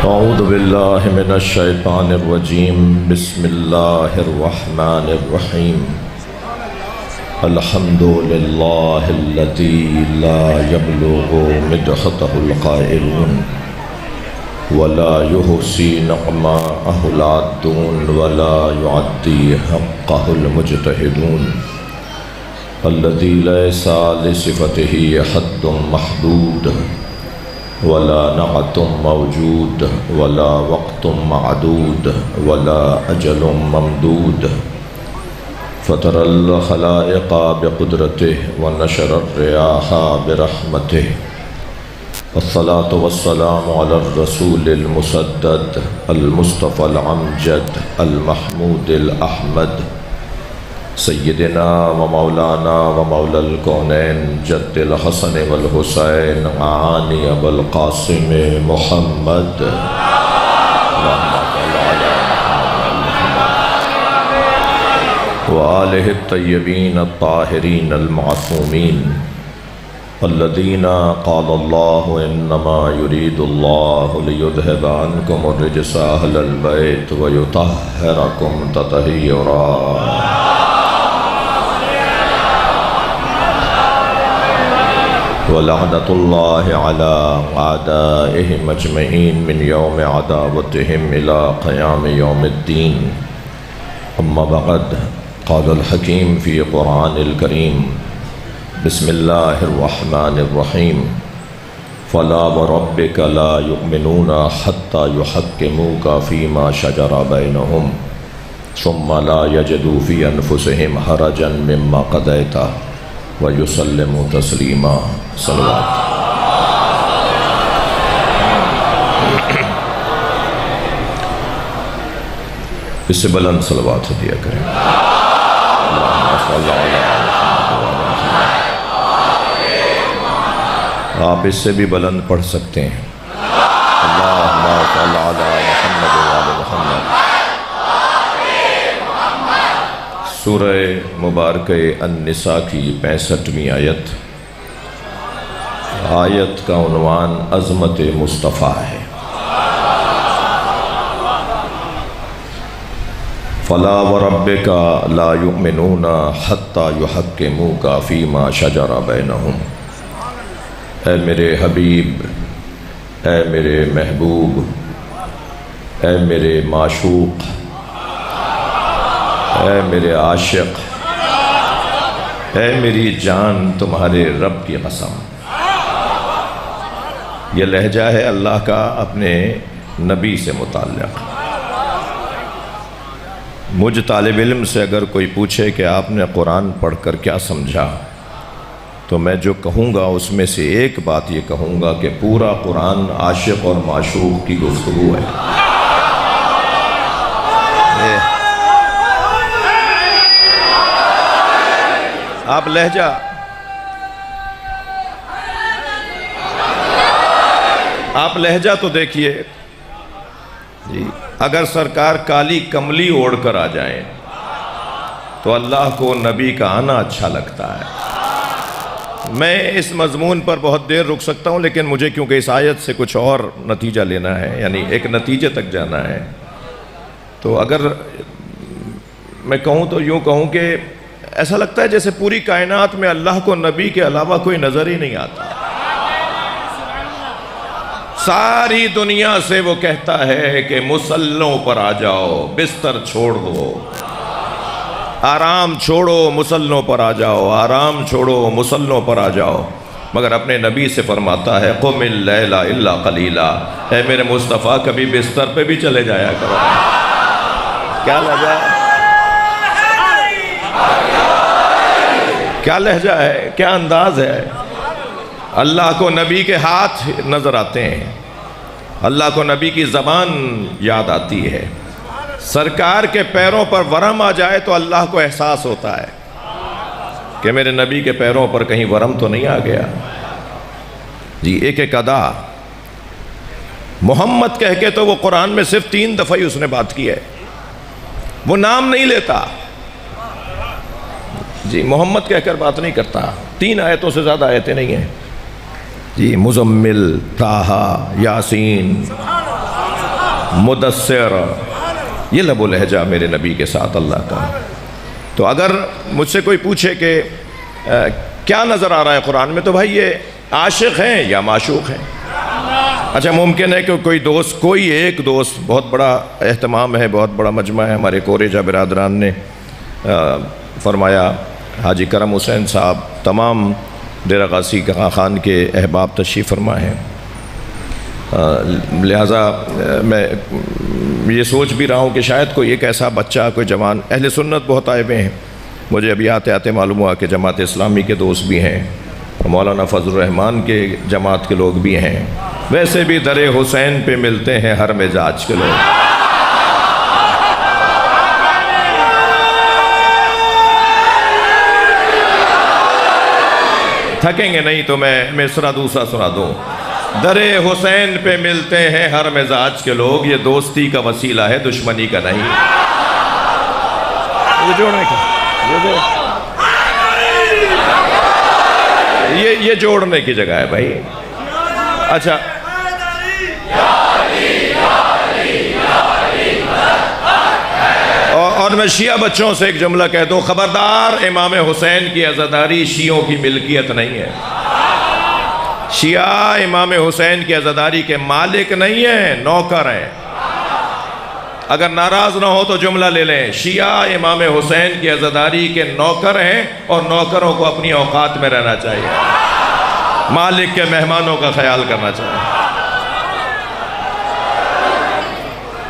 اعوذ باللہ من الشیطان الرجیم بسم اللہ الرحمن الرحیم الحمد للہ الذی لا یبلغ مدحتہ القائلون ولا یحصی نعماءہ العادون ولا یعدی حقہ المجتہدون الذی لیس لصفتہ حد محدود ولا نعت موجود ولا وقت معدود ولا اجل ممدود فطر الخلائق بقدرته ونشر الرياح برحمته والصلاة والسلام على الرسول المسدد المصطفى العمجد المحمود الأحمد سیدنا و مولانا و مولا الکونین جد الحسن والحسین عانی ابو القاسم محمد و آلہ الطیبین الطاہرین المعصومین الذین قال اللہ انما یرید اللہ لیذہب عنکم الرجس اہل البیت ویطہرکم تطہیرا وَلَعْنَةُ اللَّهِ عَلَىٰ أَعْدَائِهِمْ أَجْمَعِينَ مِنْ يَوْمِ عَدَاوَتِهِمْ إِلَىٰ قِيَامِ يَوْمِ الدِّينِ أَمَّا بَعْدُ قَالَ الْحَكِيمُ فِي قُرْآنِ الْكَرِيمِ بسم اللَّهِ الرَّحْمَنِ الرَّحِيمِ فَلَا وَرَبِّكَ لَا يُؤْمِنُونَ حَتَّى يُحَكِّمُوكَ فِي مَا شَجَرَ بَيْنَهُمْ ثُمَّ لَا يَجِدُوا فِي أَنفُسِهِمْ حَرَجًا مِّمَّا قَضَيْتَ وَيُسَلِّمُ تَسْلِيمًا صلوات اس سے بلند صلوات دیا کریں آپ اس سے بھی بلند پڑھ سکتے ہیں اللہم صل علی محمد و آل محمد سورہ مبارکہ النساء کی 65ویں آیت آیت کا عنوان عظمت مصطفیٰ ہے فَلَا وَرَبِّكَ لَا يُؤْمِنُونَ حَتَّى يُحَكِّمُوكَ فِي مَا شَجَرَ بَيْنَهُمْ اے میرے حبیب، اے میرے محبوب، اے میرے معشوق، اے میرے عاشق، اے میری جان، تمہارے رب کی قسم۔ یہ لہجہ ہے اللہ کا اپنے نبی سے متعلق۔ مجھ طالب علم سے اگر کوئی پوچھے کہ آپ نے قرآن پڑھ کر کیا سمجھا، تو میں جو کہوں گا اس میں سے ایک بات یہ کہوں گا کہ پورا قرآن عاشق اور معشوق کی گفتگو ہے۔ آپ لہجہ تو دیکھیے جی، اگر سرکار کالی کملی اوڑھ کر آ جائیں تو اللہ کو نبی کا آنا اچھا لگتا ہے۔ میں اس مضمون پر بہت دیر رک سکتا ہوں، لیکن مجھے کیونکہ اس آیت سے کچھ اور نتیجہ لینا ہے، یعنی ایک نتیجے تک جانا ہے، تو اگر میں کہوں تو یوں کہوں کہ ایسا لگتا ہے جیسے پوری کائنات میں اللہ کو نبی کے علاوہ کوئی نظر ہی نہیں آتا۔ ساری دنیا سے وہ کہتا ہے کہ مصلوں پر آ جاؤ، بستر چھوڑ دو، آرام چھوڑو، مصلوں پر آ جاؤ، آرام چھوڑو، مصلوں پر آ جاؤ، مگر اپنے نبی سے فرماتا ہے قم اللیل الا قلیلا، اے میرے مصطفیٰ کبھی بستر پہ بھی چلے جایا کرو۔ کیا لہجہ ہے، کیا لہجہ ہے، کیا انداز ہے۔ اللہ کو نبی کے ہاتھ نظر آتے ہیں، اللہ کو نبی کی زبان یاد آتی ہے، سرکار کے پیروں پر ورم آ جائے تو اللہ کو احساس ہوتا ہے کہ میرے نبی کے پیروں پر کہیں ورم تو نہیں آ گیا۔ جی ایک ایک ادا محمد کہہ کے تو وہ قرآن میں صرف 3 دفعہ ہی اس نے بات کی ہے، وہ نام نہیں لیتا، جی محمد کہہ کر بات نہیں کرتا۔ 3 آیتوں سے زیادہ آیتیں نہیں ہیں جی، مزمل، طٰہٰ، یاسین، مدثر، یہ لب و لہجہ میرے نبی کے ساتھ اللہ کا۔ تو اگر مجھ سے کوئی پوچھے کہ کیا نظر آ رہا ہے قرآن میں، تو بھائی یہ عاشق ہیں یا معشوق ہیں۔ اچھا ممکن ہے کہ کوئی ایک دوست، بہت بڑا اہتمام ہے، بہت بڑا مجمع ہے، ہمارے کوریجہ برادران نے فرمایا، حاجی کرم حسین صاحب تمام ڈیرہ غازی خان کے احباب تشریف فرما ہیں، لہٰذا میں یہ سوچ بھی رہا ہوں کہ شاید کوئی ایک ایسا بچہ، کوئی جوان، اہل سنت بہت آئے ہوئے ہیں، مجھے ابھی آتے آتے معلوم ہوا کہ جماعت اسلامی کے دوست بھی ہیں، مولانا فضل الرحمان کے جماعت کے لوگ بھی ہیں، ویسے بھی در حسین پہ ملتے ہیں ہر مزاج کے لوگ۔ تھکیں گے نہیں تو میں مصرع دوسرا سنا دوں۔ در حسین پہ ملتے ہیں ہر مزاج کے لوگ، یہ دوستی کا وسیلہ ہے، دشمنی کا نہیں۔ یہ جوڑنے کی جگہ ہے بھائی۔ اچھا اور میں شیعہ بچوں سے ایک جملہ کہہ دوں، خبردار امام حسین کی عزاداری شیعوں کی ملکیت نہیں ہے۔ شیعہ امام حسین کی عزاداری کے مالک نہیں ہیں، نوکر ہیں۔ اگر ناراض نہ ہو تو جملہ لے لیں، شیعہ امام حسین کی عزاداری کے نوکر ہیں، اور نوکروں کو اپنی اوقات میں رہنا چاہیے، مالک کے مہمانوں کا خیال کرنا چاہیے۔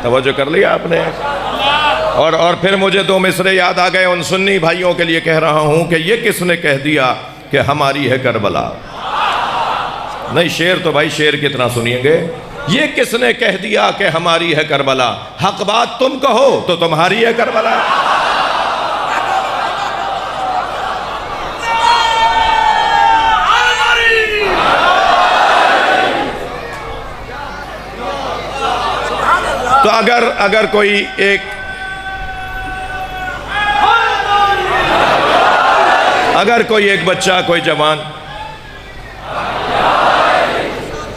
توجہ کر لیا آپ نے؟ اور پھر مجھے دو مصرے یاد آ گئے، ان سنی بھائیوں کے لیے کہہ رہا ہوں کہ یہ کس نے کہہ دیا کہ ہماری ہے کربلا؟ نہیں، شعر تو بھائی شعر کتنا سنیں گے۔ یہ کس نے کہہ دیا کہ ہماری ہے کربلا؟ حق بات تم کہو تو تمہاری ہے کربلا۔ تو اگر کوئی ایک بچہ، کوئی جوان،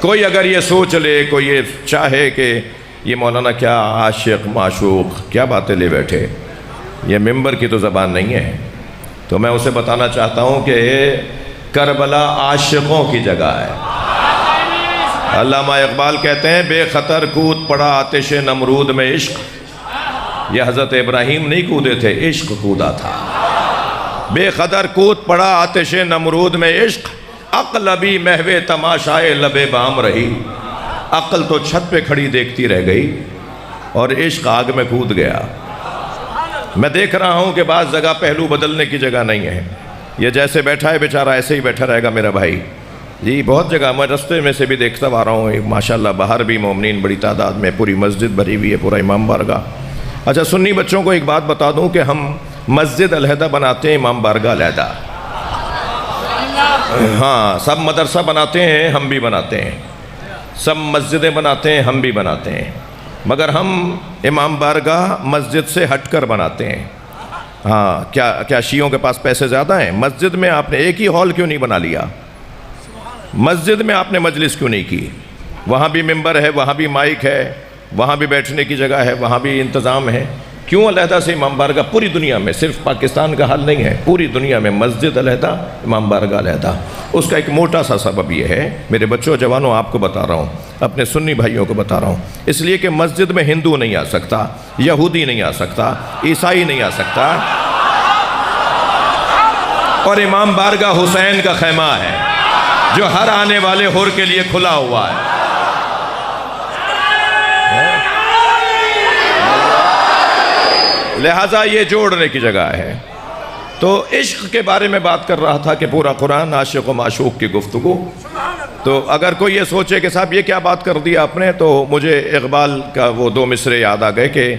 کوئی اگر یہ سوچ لے، کوئی یہ چاہے کہ یہ مولانا کیا عاشق معشوق کیا باتیں لے بیٹھے، یہ ممبر کی تو زبان نہیں ہے، تو میں اسے بتانا چاہتا ہوں کہ کربلا عاشقوں کی جگہ ہے۔ علامہ اقبال کہتے ہیں، بے خطر کود پڑا آتش نمرود میں عشق، یہ حضرت ابراہیم نہیں کودے تھے، عشق کودا تھا۔ بے خطر کود پڑا آتش نمرود میں عشق، عقل ابھی محو تماشائے لب بام رہی۔ عقل تو چھت پہ کھڑی دیکھتی رہ گئی اور عشق آگ میں کود گیا۔ میں دیکھ رہا ہوں کہ بعض جگہ پہلو بدلنے کی جگہ نہیں ہے، یہ جیسے بیٹھا ہے بیچارہ ایسے ہی بیٹھا رہے گا میرا بھائی جی۔ بہت جگہ میں رستے میں سے بھی دیکھتا آ رہا ہوں، ماشاءاللہ باہر بھی مومنین بڑی تعداد میں، پوری مسجد بھری ہوئی ہے، پورا امام بارگاہ۔ اچھا سنی بچوں کو ایک بات بتا دوں کہ ہم مسجد علیحدہ بناتے ہیں، امام بارگاہ علیحدہ۔ ہاں، سب مدرسہ بناتے ہیں، ہم بھی بناتے ہیں، سب مسجدیں بناتے ہیں، ہم بھی بناتے ہیں، مگر ہم امام بارگاہ مسجد سے ہٹ کر بناتے ہیں۔ ہاں، کیا شیعوں کے پاس پیسے زیادہ ہیں؟ مسجد میں آپ نے ایک ہی ہال کیوں نہیں بنا لیا؟ مسجد میں آپ نے مجلس کیوں نہیں کی؟ وہاں بھی ممبر ہے، وہاں بھی مائک ہے، وہاں بھی بیٹھنے کی جگہ ہے، وہاں بھی انتظام ہے، کیوں علیحدہ سے امام بارگاہ؟ پوری دنیا میں، صرف پاکستان کا حال نہیں ہے، پوری دنیا میں مسجد علیحدہ، امام بارگاہ علیحدہ۔ اس کا ایک موٹا سا سبب یہ ہے، میرے بچوں جوانوں آپ کو بتا رہا ہوں، اپنے سنی بھائیوں کو بتا رہا ہوں، اس لیے کہ مسجد میں ہندو نہیں آ سکتا، یہودی نہیں آ سکتا، عیسائی نہیں آ سکتا، اور امام بارگاہ حسین کا خیمہ ہے جو ہر آنے والے حر کے لیے کھلا ہوا ہے۔ لہٰذا یہ جوڑنے کی جگہ ہے۔ تو عشق کے بارے میں بات کر رہا تھا کہ پورا قرآن عاشق و معشوق کی گفتگو۔ تو اگر کوئی یہ سوچے کہ صاحب یہ کیا بات کر دی آپ نے، تو مجھے اقبال کا وہ دو مصرے یاد آ گئے کہ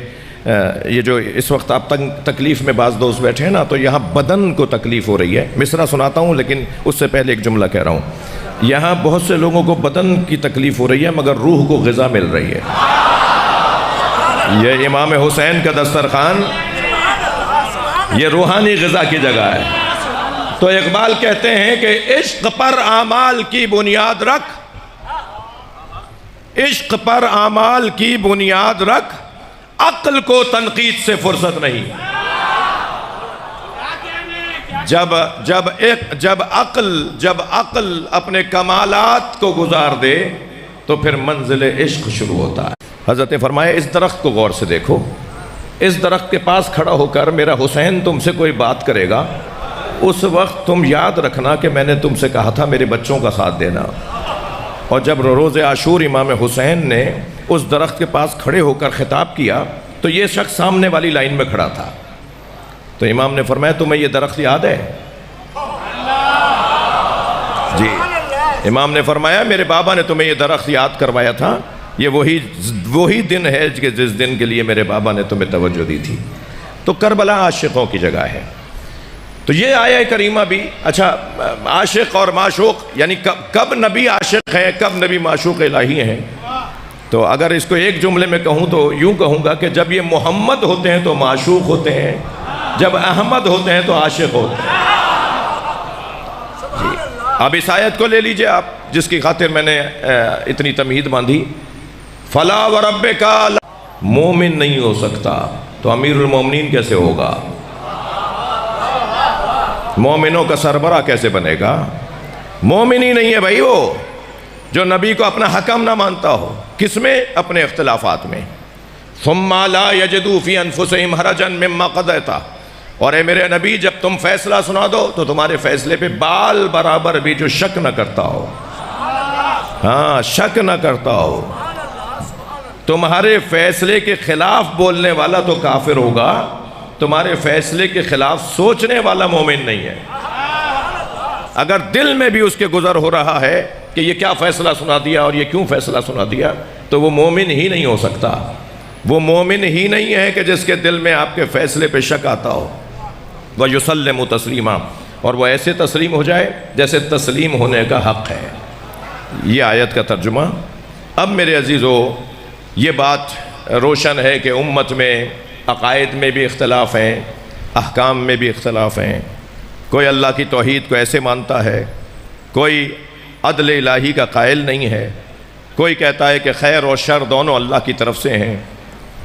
یہ جو اس وقت آپ تکلیف میں بعض دوست بیٹھے ہیں نا، تو یہاں بدن کو تکلیف ہو رہی ہے۔ مصرع سناتا ہوں لیکن اس سے پہلے ایک جملہ کہہ رہا ہوں۔ یہاں بہت سے لوگوں کو بدن کی تکلیف ہو رہی ہے مگر روح کو غذا مل رہی ہے۔ یہ امام حسین کا دسترخوان، یہ روحانی غذا کی جگہ ہے۔ تو اقبال کہتے ہیں کہ عشق پر اعمال کی بنیاد رکھ، عشق پر اعمال کی بنیاد رکھ، عقل کو تنقید سے فرصت نہیں۔ جب عقل اپنے کمالات کو گزار دے تو پھر منزل عشق شروع ہوتا ہے۔ حضرت فرمایا اس درخت کو غور سے دیکھو، اس درخت کے پاس کھڑا ہو کر میرا حسین تم سے کوئی بات کرے گا، اس وقت تم یاد رکھنا کہ میں نے تم سے کہا تھا میرے بچوں کا ساتھ دینا۔ اور جب روز عاشور امام حسین نے اس درخت کے پاس کھڑے ہو کر خطاب کیا تو یہ شخص سامنے والی لائن میں کھڑا تھا، تو امام نے فرمایا تمہیں یہ درخت یاد ہے؟ جی، امام نے فرمایا میرے بابا نے تمہیں یہ درخت یاد کروایا تھا، یہ وہی دن ہے کہ جس دن کے لیے میرے بابا نے تمہیں توجہ دی تھی۔ تو کربلا عاشقوں کی جگہ ہے۔ تو یہ آیہ کریمہ بھی، اچھا عاشق اور معشوق یعنی کب نبی عاشق ہیں، کب نبی معشوق الہی ہیں؟ تو اگر اس کو ایک جملے میں کہوں تو یوں کہوں گا کہ جب یہ محمد ہوتے ہیں تو معشوق ہوتے ہیں، جب احمد ہوتے ہیں تو عاشق ہوتے ہیں۔ جی، اب اس آیت کو لے لیجئے آپ، جس کی خاطر میں نے اتنی تمہید باندھی، فلا وربک مومن نہیں ہو سکتا تو امیر المومنین کیسے ہوگا؟ مومنوں کا سربراہ کیسے بنے گا؟ مومن ہی نہیں ہے بھائی وہ، جو نبی کو اپنا حکم نہ مانتا ہو۔ کس میں؟ اپنے اختلافات میں۔ ثم لا یجدوا فی انفسہم حرجا مما قضیت، اور اے میرے نبی جب تم فیصلہ سنا دو تو تمہارے فیصلے پہ بال برابر بھی جو شک نہ کرتا ہو، ہاں شک نہ کرتا ہو۔ تمہارے فیصلے کے خلاف بولنے والا تو کافر ہوگا، تمہارے فیصلے کے خلاف سوچنے والا مومن نہیں ہے۔ اگر دل میں بھی اس کے گزر ہو رہا ہے کہ یہ کیا فیصلہ سنا دیا اور یہ کیوں فیصلہ سنا دیا، تو وہ مومن ہی نہیں ہو سکتا۔ وہ مومن ہی نہیں ہے کہ جس کے دل میں آپ کے فیصلے پہ شک آتا ہو۔ وَيُسَلِّمُ تَسْلِيمًا، اور وہ ایسے تسلیم ہو جائے جیسے تسلیم ہونے کا حق ہے۔ یہ آیت کا ترجمہ۔ اب میرے عزیزو، یہ بات روشن ہے کہ امت میں عقائد میں بھی اختلاف ہیں، احکام میں بھی اختلاف ہیں۔ کوئی اللہ کی توحید کو ایسے مانتا ہے، کوئی عدل الہی کا قائل نہیں ہے، کوئی کہتا ہے کہ خیر اور شر دونوں اللہ کی طرف سے ہیں،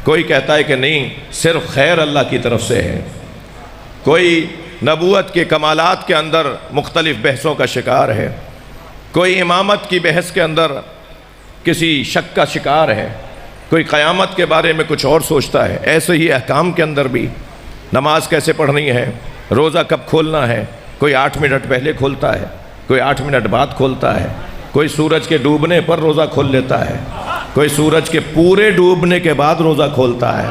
کوئی کہتا ہے کہ نہیں صرف خیر اللہ کی طرف سے ہے، کوئی نبوت کے کمالات کے اندر مختلف بحثوں کا شکار ہے، کوئی امامت کی بحث کے اندر کسی شک کا شکار ہے، کوئی قیامت کے بارے میں کچھ اور سوچتا ہے۔ ایسے ہی احکام کے اندر بھی، نماز کیسے پڑھنی ہے، روزہ کب کھولنا ہے، کوئی 8 منٹ پہلے کھولتا ہے، کوئی 8 منٹ بعد کھولتا ہے، کوئی سورج کے ڈوبنے پر روزہ کھول لیتا ہے، کوئی سورج کے پورے ڈوبنے کے بعد روزہ کھولتا ہے۔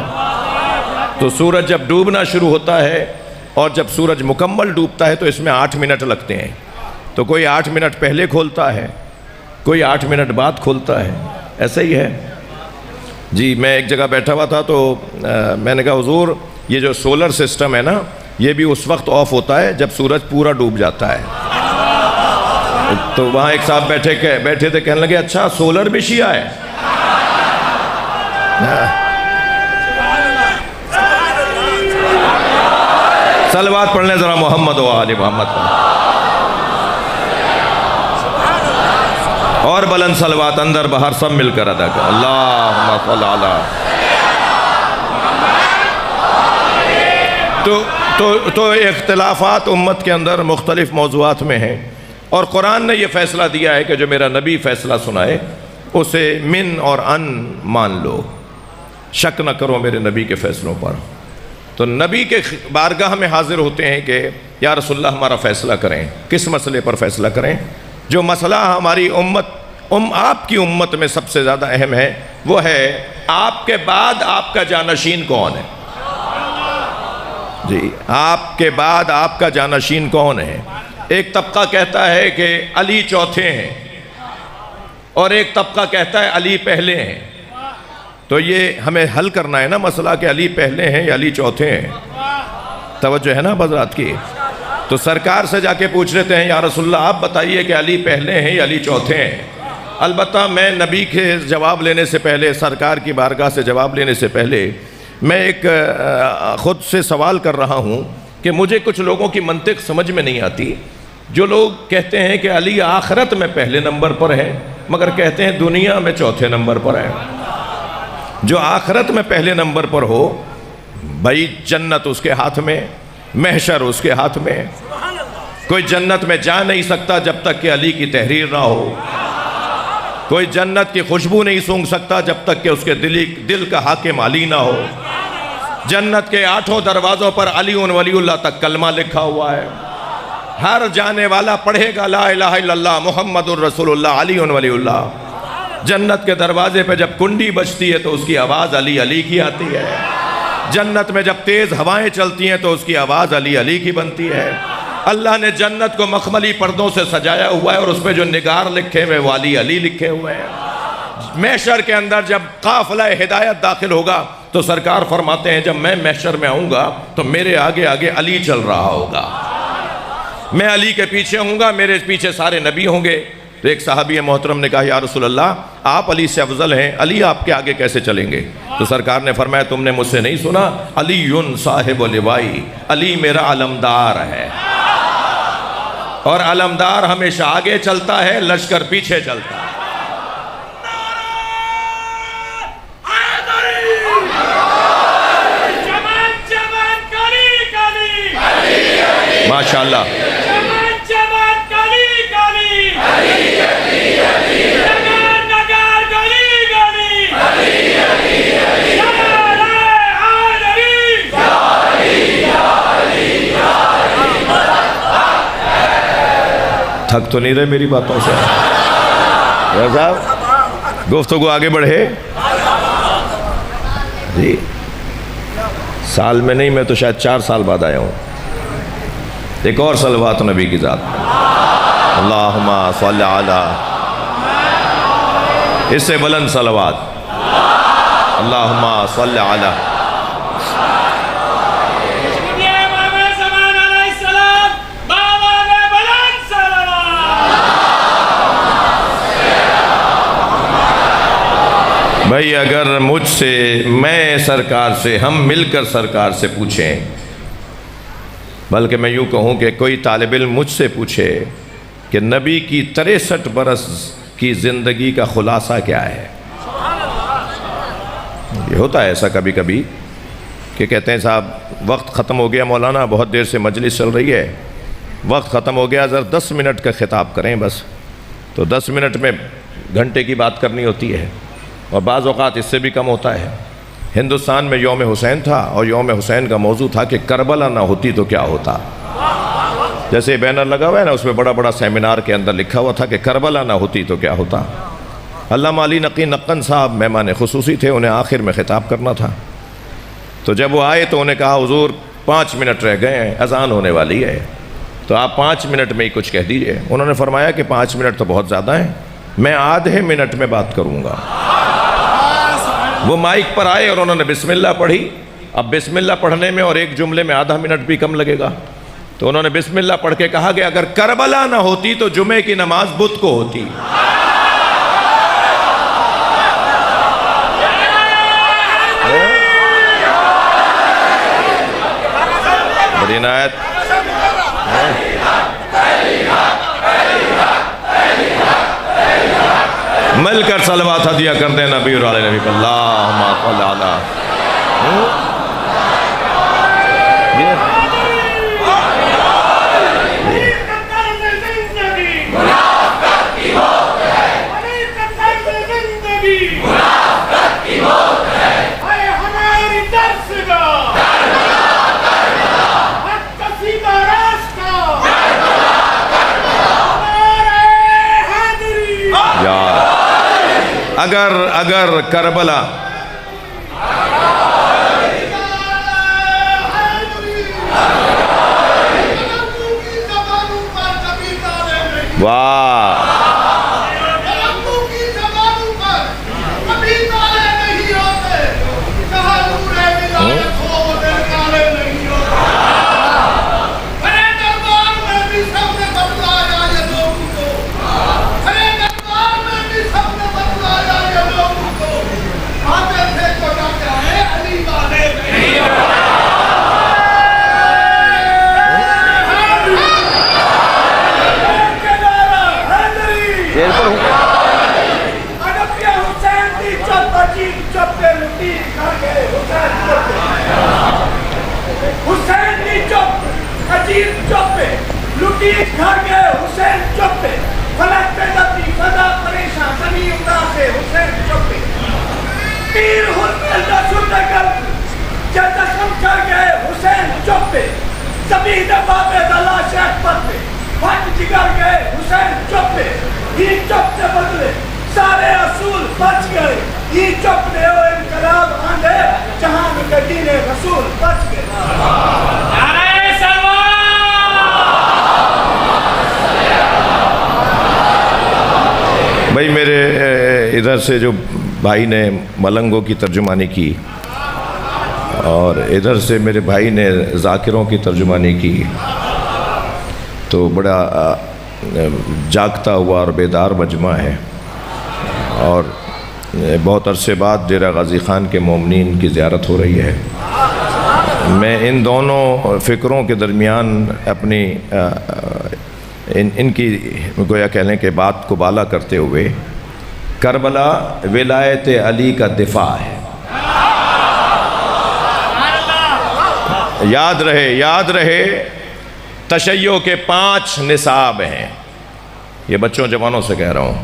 تو سورج جب ڈوبنا شروع ہوتا ہے اور جب سورج مکمل ڈوبتا ہے تو اس میں 8 منٹ لگتے ہیں، تو کوئی 8 منٹ پہلے کھولتا ہے، کوئی 8 منٹ بعد کھولتا ہے۔ ایسا ہی ہے۔ جی، میں ایک جگہ بیٹھا ہوا تھا تو میں نے کہا حضور یہ جو سولر سسٹم ہے نا، یہ بھی اس وقت آف ہوتا ہے جب سورج پورا ڈوب جاتا ہے۔ تو وہاں ایک صاحب بیٹھے تھے، کہنے لگے اچھا سولر بھی شیعہ ہے؟ صلوات پڑھ لیں ذرا محمد و آل محمد پر، اور بلند صلوات اندر باہر سب مل کر ادا کر۔ اللہم صل علی۔ تو اختلافات امت کے اندر مختلف موضوعات میں ہیں، اور قرآن نے یہ فیصلہ دیا ہے کہ جو میرا نبی فیصلہ سنائے اسے من اور ان مان لو، شک نہ کرو میرے نبی کے فیصلوں پر۔ تو نبی کے بارگاہ میں حاضر ہوتے ہیں کہ یا رسول اللہ ہمارا فیصلہ کریں، کس مسئلے پر فیصلہ کریں؟ جو مسئلہ ہماری آپ کی امت میں سب سے زیادہ اہم ہے وہ ہے آپ کے بعد آپ کا جانشین کون ہے؟ جی، آپ کے بعد آپ کا جانشین کون ہے؟ ایک طبقہ کہتا ہے کہ علی چوتھے ہیں، اور ایک طبقہ کہتا ہے علی پہلے ہیں۔ تو یہ ہمیں حل کرنا ہے نا مسئلہ کہ علی پہلے ہیں یا علی چوتھے ہیں۔ توجہ ہے نا حضرات کی؟ تو سرکار سے جا کے پوچھ لیتے ہیں یا رسول اللہ آپ بتائیے کہ علی پہلے ہیں یا علی چوتھے ہیں۔ البتہ میں نبی کے جواب لینے سے پہلے، سرکار کی بارگاہ سے جواب لینے سے پہلے، میں ایک خود سے سوال کر رہا ہوں کہ مجھے کچھ لوگوں کی منطق سمجھ میں نہیں آتی، جو لوگ کہتے ہیں کہ علی آخرت میں پہلے نمبر پر ہے مگر کہتے ہیں دنیا میں چوتھے نمبر پر ہے، جو آخرت میں پہلے نمبر پر ہو بھائی جنت اس کے ہاتھ میں، محشر اس کے ہاتھ میں۔ کوئی جنت میں جا نہیں سکتا جب تک کہ علی کی تحریر نہ ہو، کوئی جنت کی خوشبو نہیں سونگھ سکتا جب تک کہ اس کے دل کا حاکم علی نہ ہو۔ جنت کے 8 دروازوں پر علی ولی اللہ تک کلمہ لکھا ہوا ہے، ہر جانے والا پڑھے گا لا الہ الا اللہ محمد الرسول اللہ علی ولی اللہ۔ جنت کے دروازے پہ جب کنڈی بجتی ہے تو اس کی آواز علی علی کی آتی ہے، جنت میں جب تیز ہوائیں چلتی ہیں تو اس کی آواز علی علی کی بنتی ہے۔ اللہ نے جنت کو مخملی پردوں سے سجایا ہوا ہے اور اس پہ جو نگار لکھے ہوئے وہ علی علی لکھے ہوئے ہیں۔ محشر کے اندر جب قافلہ ہدایت داخل ہوگا تو سرکار فرماتے ہیں جب میں محشر میں آؤں گا تو میرے آگے آگے علی چل رہا ہوگا، میں علی کے پیچھے ہوں گا، میرے پیچھے سارے نبی ہوں گے۔ تو ایک صحابی محترم نے کہا یا رسول اللہ آپ علی سے افضل ہیں، علی آپ کے آگے کیسے چلیں گے؟ تو سرکار نے فرمایا تم نے مجھ سے نہیں سنا، علی صاحب لوائی، علی میرا علمدار ہے، اور علمدار ہمیشہ آگے چلتا ہے، لشکر پیچھے چلتا ہے۔ ماشاءاللہ تھک تو نہیں رہے میری باتوں سے؟ صاحب گفتگو آگے بڑھے جی، سال میں نہیں، میں تو شاید 4 سال بعد آیا ہوں۔ ایک اور صلوات نبی کی ذات، اللہم صلی علی، اس سے بلند صلوات، اللہم صلی علی۔ بھائی اگر مجھ سے، میں سرکار سے، ہم مل کر سرکار سے پوچھیں، بلکہ میں یوں کہوں کہ کوئی طالب علم مجھ سے پوچھے کہ نبی کی 63 برس کی زندگی کا خلاصہ کیا ہے؟ یہ ہوتا ہے ایسا کبھی کبھی کہ کہتے ہیں صاحب وقت ختم ہو گیا مولانا، بہت دیر سے مجلس چل رہی ہے، وقت ختم ہو گیا، ذرا 10 منٹ کا خطاب کریں بس۔ تو 10 منٹ میں گھنٹے کی بات کرنی ہوتی ہے، اور بعض اوقات اس سے بھی کم ہوتا ہے۔ ہندوستان میں یوم حسین تھا، اور یوم حسین کا موضوع تھا کہ کربلا نہ ہوتی تو کیا ہوتا۔ جیسے بینر لگا ہوا ہے نا، اس میں بڑا بڑا سیمینار کے اندر لکھا ہوا تھا کہ کربلا نہ ہوتی تو کیا ہوتا۔ علامہ علی نقی نقن صاحب مہمان خصوصی تھے، انہیں آخر میں خطاب کرنا تھا۔ تو جب وہ آئے تو انہیں کہا حضور 5 منٹ رہ گئے ہیں، اذان ہونے والی ہے، تو آپ 5 منٹ میں ہی کچھ کہہ دیجئے۔ انہوں نے فرمایا کہ 5 منٹ تو بہت زیادہ ہیں، میں آدھے منٹ میں بات کروں گا۔ وہ مائک پر آئے اور انہوں نے بسم اللہ پڑھی۔ اب بسم اللہ پڑھنے میں اور ایک جملے میں آدھا منٹ بھی کم لگے گا، تو انہوں نے بسم اللہ پڑھ کے کہا کہ اگر کربلا نہ ہوتی تو جمعے کی نماز بدھ کو ہوتی۔ بڑی عنایت۔ مل کر صلوات ہدیہ کر دیں نبی اور علی نبی پر، اللہم صلی علی۔ اگر کربلا واہ بقیت گھر گئے حسین چپ پہ، فلک پہ دبی فضا پریشان زمین اداس ہے حسین چپ پہ، پیر حرمت دا چھٹا کر جب زخم کر گئے حسین چپ پہ، زمین بابے دلا شیخ پر پہ پھٹ جگر گئے حسین چپ پہ، یہ چپ سے بدلے سارے اصول بچ گئے، یہ چپ نے وہ انقلاب آندے جہاں کے دین رسول بچ گئے۔ بھائی میرے ادھر سے جو بھائی نے ملنگوں کی ترجمانی کی اور ادھر سے میرے بھائی نے ذاکروں کی ترجمانی کی، تو بڑا جاگتا ہوا اور بیدار مجمع ہے، اور بہت عرصے بعد ڈیرہ غازی خان کے مومنین کی زیارت ہو رہی ہے۔ میں ان دونوں فکروں کے درمیان اپنی ان کی گویا کہہ لیں کہ بات کو بالا کرتے ہوئے، کربلا ولایت علی کا دفاع ہے۔ یاد رہے تشیع کے 5 نصاب ہیں، یہ بچوں جوانوں سے کہہ رہا ہوں،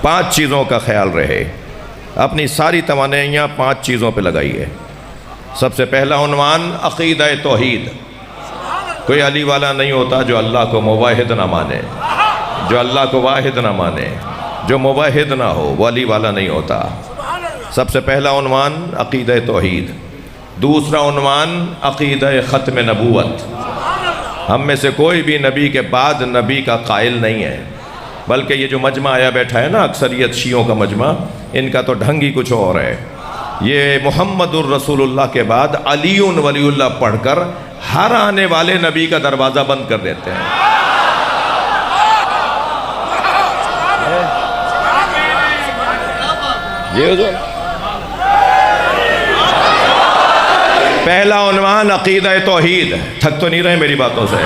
5 چیزوں کا خیال رہے، اپنی ساری توانائیاں 5 چیزوں پہ لگائیے۔ سب سے پہلا عنوان عقیدہ توحید۔ کوئی علی والا نہیں ہوتا جو اللہ کو موحد نہ مانے، جو اللہ کو واحد نہ مانے، جو موحد نہ ہو وہ علی والا نہیں ہوتا۔ سب سے پہلا عنوان عقیدہ توحید۔ دوسرا عنوان عقیدہ ختم نبوت۔ ہم میں سے کوئی بھی نبی کے بعد نبی کا قائل نہیں ہے، بلکہ یہ جو مجمع آیا بیٹھا ہے نا، اکثریت شیعوں کا مجمع، ان کا تو ڈھنگ ہی کچھ اور ہے۔ یہ محمد الرسول اللہ کے بعد علی ولی اللہ پڑھ کر ہر آنے والے نبی کا دروازہ بند کر دیتے ہیں۔ پہلا عنوان عقیدہ توحید، تھک تو نہیں رہے میری باتوں سے۔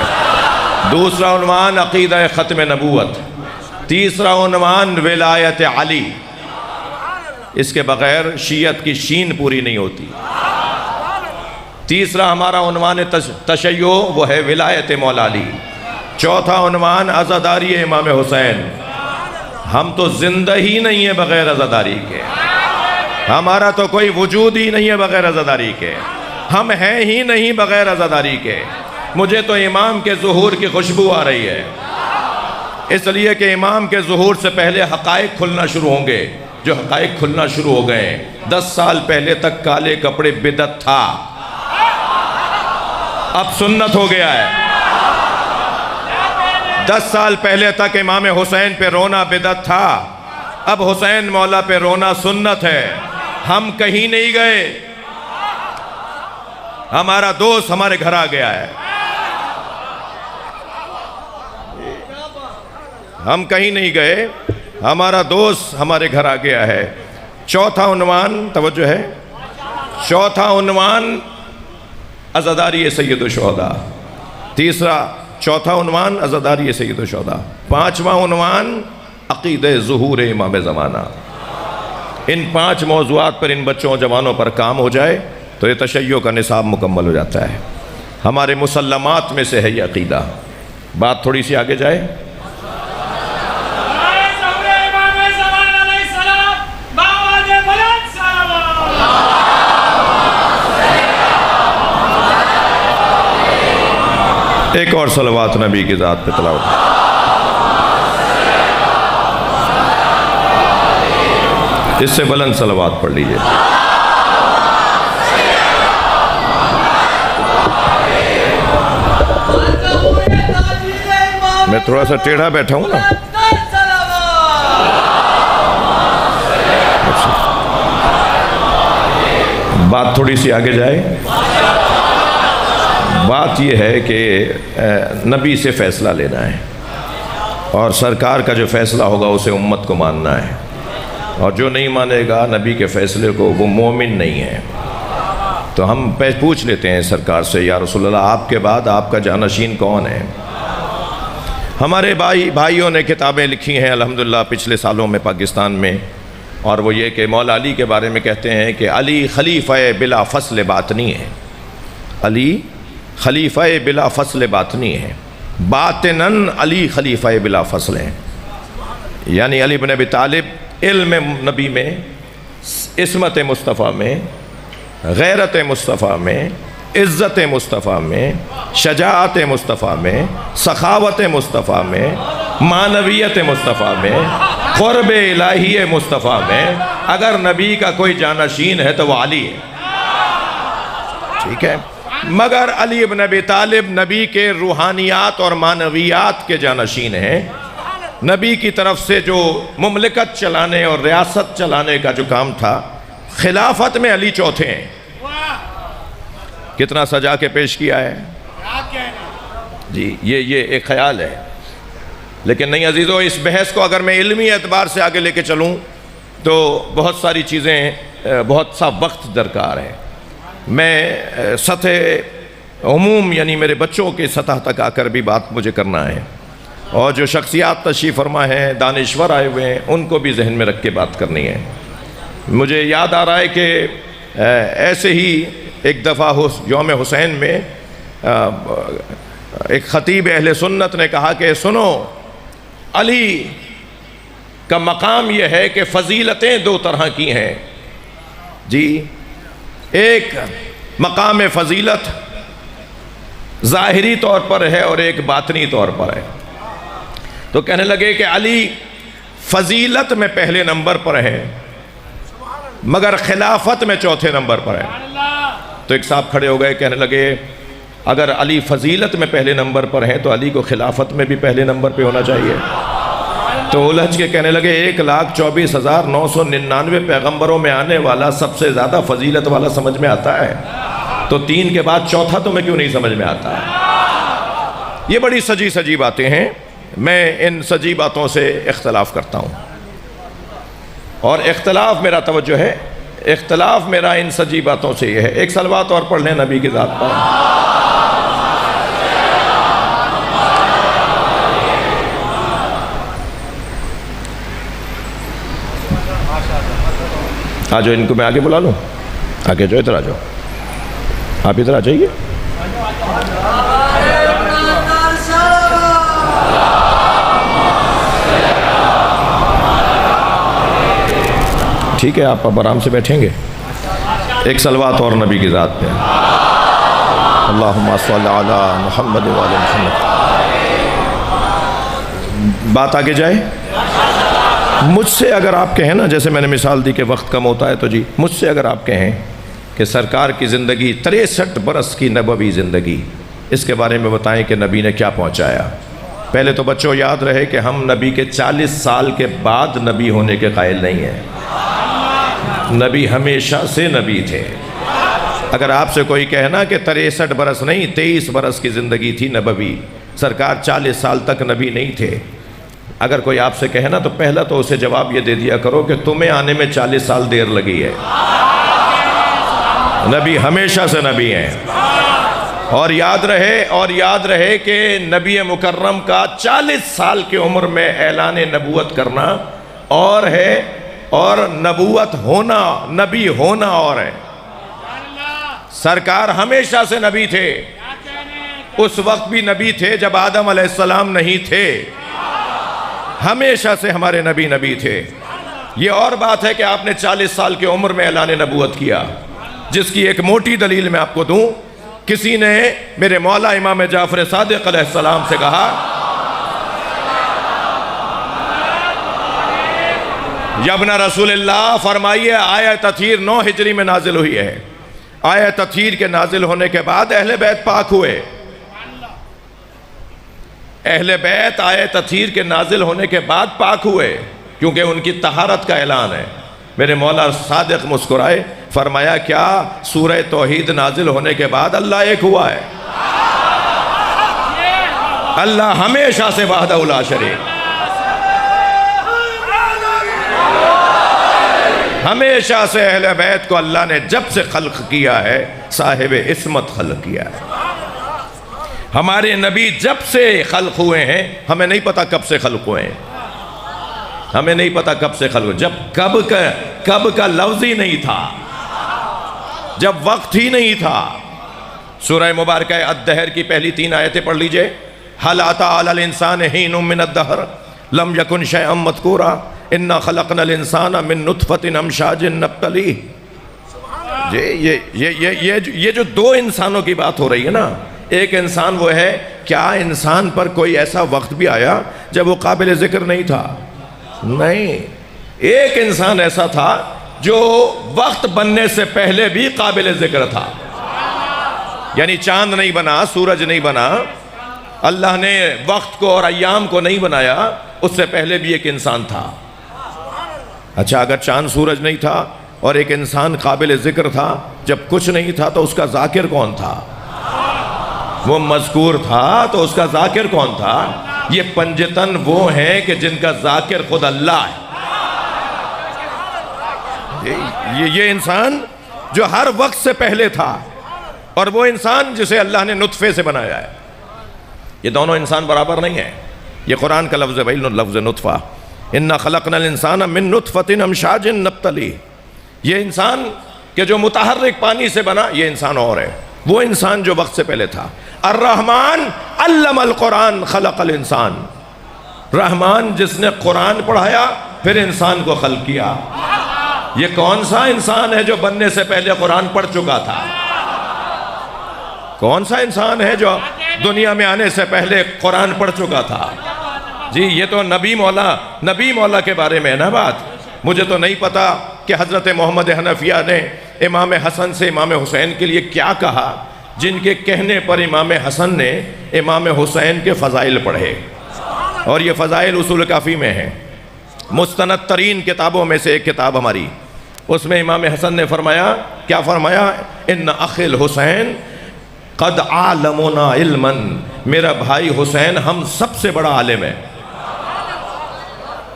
دوسرا عنوان عقیدہ ختم نبوت۔ تیسرا عنوان ولایت علی، اس کے بغیر شیعت کی شین پوری نہیں ہوتی۔ تیسرا ہمارا عنوان تشیع وہ ہے ولایت مولا علی۔ چوتھا عنوان عزاداری امام حسین۔ ہم تو زندہ ہی نہیں ہیں بغیر عزاداری کے، ہمارا تو کوئی وجود ہی نہیں ہے بغیر عزاداری کے، ہم ہیں ہی نہیں بغیر عزاداری کے۔ مجھے تو امام کے ظہور کی خوشبو آ رہی ہے، اس لیے کہ امام کے ظہور سے پہلے حقائق کھلنا شروع ہوں گے، جو حقائق کھلنا شروع ہو گئے۔ 10 سال پہلے تک کالے کپڑے بدعت تھا، اب سنت ہو گیا ہے۔ 10 سال پہلے تک امام حسین پہ رونا بدعت تھا، اب حسین مولا پہ رونا سنت ہے۔ ہم کہیں نہیں گئے، ہمارا دوست ہمارے گھر آ گیا ہے، ہم کہیں نہیں گئے، ہمارا دوست ہمارے گھر آ گیا ہے۔ چوتھا عنوان توجہ ہے، چوتھا عنوان عزاداری سید الشہداء۔ چوتھا عنوان عزاداری سید الشہداء۔ پانچواں عنوان عقیدہ ظہور امام زمانہ۔ ان 5 موضوعات پر ان بچوں جوانوں پر کام ہو جائے تو یہ تشیع کا نصاب مکمل ہو جاتا ہے۔ ہمارے مسلمات میں سے ہے یہ عقیدہ۔ بات تھوڑی سی آگے جائے، ایک اور صلوات نبی کی ذات پہ تلاوت۔ اس سے بلند صلوات پڑھ لیجئے۔ میں تھوڑا سا ٹیڑھا بیٹھا ہوں نا، بات تھوڑی سی آگے جائے۔ بات یہ ہے کہ نبی سے فیصلہ لینا ہے، اور سرکار کا جو فیصلہ ہوگا اسے امت کو ماننا ہے، اور جو نہیں مانے گا نبی کے فیصلے کو وہ مومن نہیں ہے۔ تو ہم پوچھ لیتے ہیں سرکار سے، یا رسول اللہ آپ کے بعد آپ کا جانشین کون ہے؟ ہمارے بھائیوں نے کتابیں لکھی ہیں الحمدللہ پچھلے سالوں میں پاکستان میں، اور وہ یہ کہ مولا علی کے بارے میں کہتے ہیں کہ علی خلیفہ بلا فصل باطنی ہے، علی خلیفہ بلا فصل باطنی ہے۔ باطنن علی خلیفہ بلا فصل ہیں، یعنی علی بن ابی طالب علم نبی میں، عصمت مصطفیٰ میں، غیرت مصطفیٰ میں، عزت مصطفیٰ میں، شجاعت مصطفیٰ میں، سخاوت مصطفیٰ میں، معنویت مصطفیٰ میں، قرب الہی مصطفیٰ میں اگر نبی کا کوئی جانشین ہے تو وہ علی ہے، ٹھیک ہے؟ مگر علی بن ابی طالب نبی کے روحانیات اور معنویات کے جانشین ہیں۔ نبی کی طرف سے جو مملکت چلانے اور ریاست چلانے کا جو کام تھا، خلافت میں علی چوتھے ہیں۔ کتنا سجا کے پیش کیا ہے جی، یہ ایک خیال ہے، لیکن نہیں عزیزو، اس بحث کو اگر میں علمی اعتبار سے آگے لے کے چلوں تو بہت ساری چیزیں، بہت سا وقت درکار ہے۔ میں سطح عموم یعنی میرے بچوں کے سطح تک آ کر بھی بات مجھے کرنا ہے، اور جو شخصیات تشریف فرما ہیں، دانشور آئے ہوئے ہیں، ان کو بھی ذہن میں رکھ کے بات کرنی ہے۔ مجھے یاد آ رہا ہے کہ ایسے ہی ایک دفعہ یوم حسین میں ایک خطیب اہل سنت نے کہا کہ سنو، علی کا مقام یہ ہے کہ فضیلتیں دو طرح کی ہیں جی، ایک مقام فضیلت ظاہری طور پر ہے اور ایک باطنی طور پر ہے۔ تو کہنے لگے کہ علی فضیلت میں پہلے نمبر پر ہے مگر خلافت میں چوتھے نمبر پر ہے۔ تو ایک صاحب کھڑے ہو گئے، کہنے لگے اگر علی فضیلت میں پہلے نمبر پر ہیں تو علی کو خلافت میں بھی پہلے نمبر پہ ہونا چاہیے۔ تو الجھ کے کہنے لگے 1,24,999 پیغمبروں میں آنے والا سب سے زیادہ فضیلت والا سمجھ میں آتا ہے، تو 3 کے بعد چوتھا تمہیں کیوں نہیں سمجھ میں آتا ہے؟ یہ بڑی سجی باتیں ہیں، میں ان سجی باتوں سے اختلاف کرتا ہوں، اور اختلاف میرا توجہ ہے، اختلاف میرا ان سجی باتوں سے یہ ہے۔ ایک صلوات اور پڑھ لیں نبی کی ذات پر۔ آ جاؤ، ان کو میں آگے بلا لوں، آگے جو ادھر آ جاؤ، آپ ادھر آ جائیے۔ ٹھیک ہے، آپ اب آرام سے بیٹھیں گے۔ ایک صلوات اور نبی کی ذات پہ، اللہم صلی علی محمد و علی محمد۔ بات آگے جائے، مجھ سے اگر آپ کہیں نا، جیسے میں نے مثال دی کہ وقت کم ہوتا ہے، تو جی مجھ سے اگر آپ کہیں کہ سرکار کی زندگی 63 برس کی نبوی زندگی، اس کے بارے میں بتائیں کہ نبی نے کیا پہنچایا۔ پہلے تو بچوں یاد رہے کہ ہم نبی کے 40 سال کے بعد نبی ہونے کے قائل نہیں ہیں، نبی ہمیشہ سے نبی تھے۔ اگر آپ سے کوئی کہنا کہ 63 برس نہیں 23 برس کی زندگی تھی نبوی، سرکار 40 سال تک نبی نہیں تھے، اگر کوئی آپ سے کہنا تو پہلا تو اسے جواب یہ دے دیا کرو کہ تمہیں آنے میں 40 سال دیر لگی ہے، نبی ہمیشہ سے نبی ہیں۔ اور یاد رہے کہ نبی مکرم کا 40 سال کی عمر میں اعلان نبوت کرنا اور ہے، اور نبوت ہونا، نبی ہونا اور ہے۔ سرکار ہمیشہ سے نبی تھے، اس وقت بھی نبی تھے جب آدم علیہ السلام نہیں تھے، ہمیشہ سے ہمارے نبی تھے۔ یہ اور بات ہے کہ آپ نے 40 سال کی عمر میں اعلان نبوت کیا، جس کی ایک موٹی دلیل میں آپ کو دوں۔ کسی نے میرے مولا امام جعفر صادق علیہ السلام سے کہا، یا ابن رسول اللہ، فرمائیے آیت تطہیر 9 ہجری میں نازل ہوئی ہے، آیت تطہیر کے نازل ہونے کے بعد اہل بیت پاک ہوئے، اہل بیت آیت تطہیر کے نازل ہونے کے بعد پاک ہوئے، کیونکہ ان کی طہارت کا اعلان ہے۔ میرے مولا صادق مسکرائے، فرمایا کیا سورہ توحید نازل ہونے کے بعد اللہ ایک ہوا ہے؟ اللہ ہمیشہ سے وحدہ لا شریک، ہمیشہ سے اہل بیت کو اللہ نے جب سے خلق کیا ہے صاحب عصمت خلق کیا ہے۔ ہمارے نبی جب سے خلق ہوئے ہیں، ہمیں نہیں پتا کب سے خلق ہوئے ہیں، ہمیں نہیں پتا کب سے خلق ہوئے، جب کب کا لفظ ہی نہیں تھا، جب وقت ہی نہیں تھا۔ سورہ مبارکہ الدہر کی پہلی 3 آیتیں پڑھ لیجئے، هل أتى على الإنسان حين من الدهر لم يكن شيئا مذكورا إنا خلقنا الإنسان من نطفة أمشاج نبتليه. یہ جو دو انسانوں کی بات ہو رہی ہے نا، ایک انسان وہ ہے، کیا انسان پر کوئی ایسا وقت بھی آیا جب وہ قابل ذکر نہیں تھا؟ نہیں، ایک انسان ایسا تھا جو وقت بننے سے پہلے بھی قابل ذکر تھا. یعنی چاند نہیں بنا، سورج نہیں بنا، اللہ نے وقت کو اور ایام کو نہیں بنایا، اس سے پہلے بھی ایک انسان تھا. اچھا، اگر چاند سورج نہیں تھا اور ایک انسان قابل ذکر تھا، جب کچھ نہیں تھا تو اس کا ذاکر کون تھا؟ وہ مذکور تھا تو اس کا ذاکر کون تھا؟ یہ پنجتن وہ ہیں کہ جن کا ذاکر خود اللہ ہے. یہ انسان جو ہر وقت سے پہلے تھا، اور وہ انسان جسے اللہ نے نطفے سے بنایا ہے. یہ دونوں انسان برابر نہیں ہیں. یہ قرآن کا لفظ ہے بھائی، لفظ نطفہ. اِنَّا خَلَقْنَا الْإِنسَانَ مِن نُطْفَةٍ أَمْشَاجٍ نَبْتَلِيهِ. یہ انسان کہ جو متحرک پانی سے بنا، یہ انسان اور ہے. وہ انسان جو وقت سے پہلے تھا. الرحمن علم القرآن خلق الانسان. رحمان جس نے قرآن پڑھایا پھر انسان کو خلق کیا. یہ کون سا انسان ہے جو بننے سے پہلے قرآن پڑھ چکا تھا؟ کون سا انسان ہے جو دنیا میں آنے سے پہلے قرآن پڑھ چکا تھا؟ جی یہ تو نبی مولا کے بارے میں ہے نا بات. مجھے تو نہیں پتا کہ حضرت محمد حنفیہ نے امام حسن سے امام حسین کے لیے کیا کہا، جن کے کہنے پر امام حسن نے امام حسین کے فضائل پڑھے. اور یہ فضائل اصول کافی میں ہیں، مستند ترین کتابوں میں سے ایک کتاب ہماری. اس میں امام حسن نے فرمایا، کیا فرمایا؟ ان اخی الحسین قد عالمنا علما. میرا بھائی حسین ہم سب سے بڑا عالم ہے.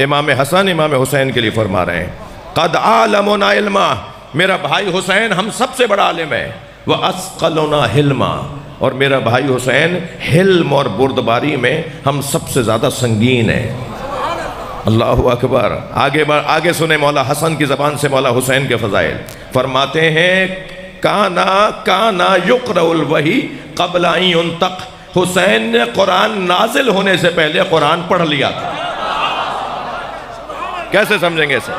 امام حسن امام حسین کے لیے فرما رہے ہیں قد عالمنا علما، میرا بھائی حسین ہم سب سے بڑا عالم ہے. وَأَثْقَلُنَا حِلْمًا، اور میرا بھائی حسین حلم اور بردباری میں ہم سب سے زیادہ سنگین ہے. اللہ اکبر. آگے سنیں مولا حسن کی زبان سے مولا حسین کے فضائل. فرماتے ہیں کانا یقرأ الوحی قبل ان ینطق. حسین نے قرآن نازل ہونے سے پہلے قرآن پڑھ لیا تھا. کیسے سمجھیں گے اسے؟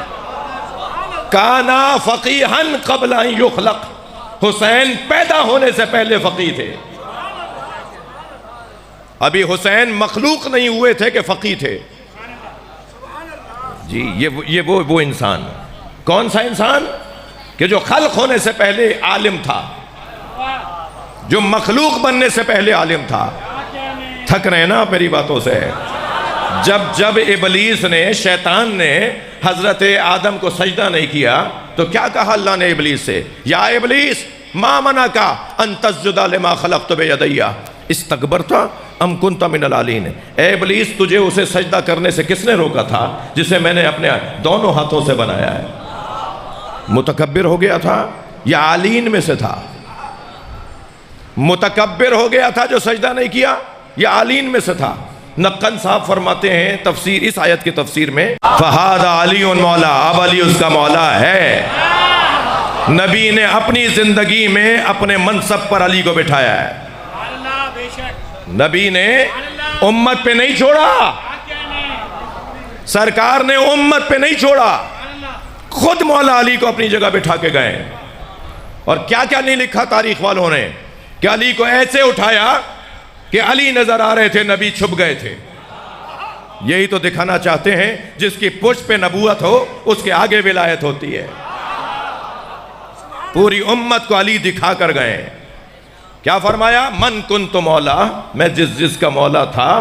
کانا فقیہن قبل ان یخلق. حسین پیدا ہونے سے پہلے فقیہ تھے. ابھی حسین مخلوق نہیں ہوئے تھے کہ فقیہ تھے. جی یہ وہ انسان. کون سا انسان؟ کہ جو خلق ہونے سے پہلے عالم تھا، جو مخلوق بننے سے پہلے عالم تھا. تھک رہے نا میری باتوں سے؟ جب ابلیس نے، شیطان نے حضرت آدم کو سجدہ نہیں کیا تو کیا کہا اللہ نے ابلیس سے؟ یا ابلیس ما منعک ان تسجد لما خلقت بیدی استکبرت ام کنت من العالین. اے ابلیس، تجھے اسے سجدہ کرنے سے کس نے روکا تھا جسے میں نے اپنے دونوں ہاتھوں سے بنایا ہے؟ متکبر ہو گیا تھا یا عالین میں سے تھا؟ متکبر ہو گیا تھا جو سجدہ نہیں کیا، یا عالین میں سے تھا؟ نقن صاحب فرماتے ہیں تفسیر اس آیت کی تفسیر میں، فَهَذَا عَلِيٌّ مولا، اب علی اس کا مولا ہے. نبی نے اپنی زندگی میں اپنے منصب پر علی کو بٹھایا ہے. نبی نے امت پہ نہیں چھوڑا، سرکار نے امت پہ نہیں چھوڑا، خود مولا علی کو اپنی جگہ بٹھا کے گئے. اور کیا کیا نہیں لکھا تاریخ والوں نے کہ علی کو ایسے اٹھایا کہ علی نظر آ رہے تھے، نبی چھپ گئے تھے. یہی تو دکھانا چاہتے ہیں، جس کی پشت پہ نبوت ہو اس کے آگے ولایت ہوتی ہے. پوری امت کو علی دکھا کر گئے. کیا فرمایا؟ من کنت مولا، میں جس کا مولا تھا،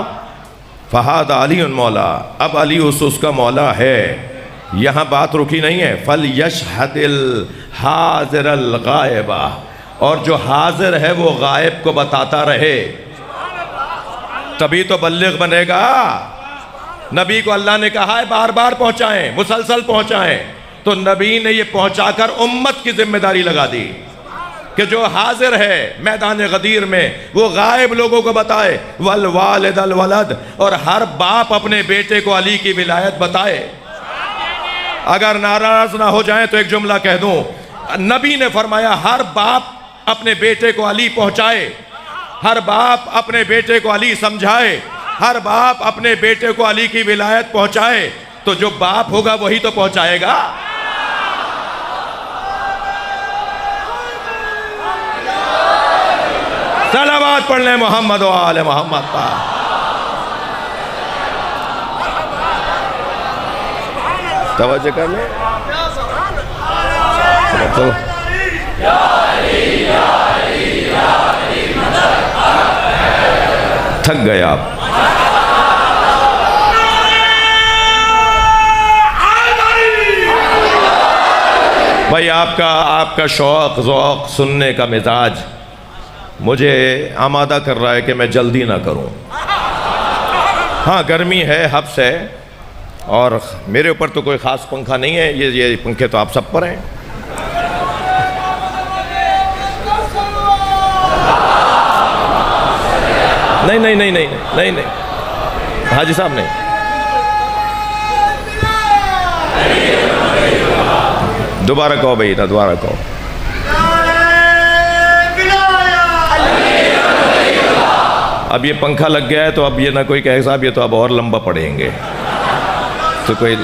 فہذا علی مولا، اب علی اس کا مولا ہے. یہاں بات رکی نہیں ہے. فَلْيَشْهَدِ الْحَاضِرَ الْغَائِبَ، اور جو حاضر ہے وہ غائب کو بتاتا رہے، تبھی تو بلغ بنے گا. نبی کو اللہ نے کہا ہے بار بار پہنچائیں، مسلسل پہنچائیں، تو نبی نے یہ پہنچا کر امت کی ذمہ داری لگا دی کہ جو حاضر ہے میدان غدیر میں وہ غائب لوگوں کو بتائے. والوالد الولد، اور ہر باپ اپنے بیٹے کو علی کی ولایت بتائے. اگر ناراض نہ ہو جائیں تو ایک جملہ کہہ دوں، نبی نے فرمایا ہر باپ اپنے بیٹے کو علی پہنچائے، ہر باپ اپنے بیٹے کو علی سمجھائے، ہر باپ اپنے بیٹے کو علی کی ولایت پہنچائے، تو جو باپ ہوگا وہی تو پہنچائے گا۔ صلوات پڑھ لیں محمد و آل محمد پر۔ توجہ کر لیں۔ تھک گئے آپ۔ بھائی آپ کا شوق ذوق سننے کا مزاج مجھے آمادہ کر رہا ہے کہ میں جلدی نہ کروں۔ ہاں گرمی ہے، حبس ہے، اور میرے اوپر تو کوئی خاص پنکھا نہیں ہے، یہ پنکھے تو آپ سب پر ہیں۔ نہیں حاجی صاحب نہیں۔ دوبارہ کہو بھائی، دوبارہ کہو۔ اب یہ پنکھا لگ گیا ہے تو اب یہ نہ کوئی کہے صاحب یہ تو اب اور لمبا پڑھیں گے، تو کوئی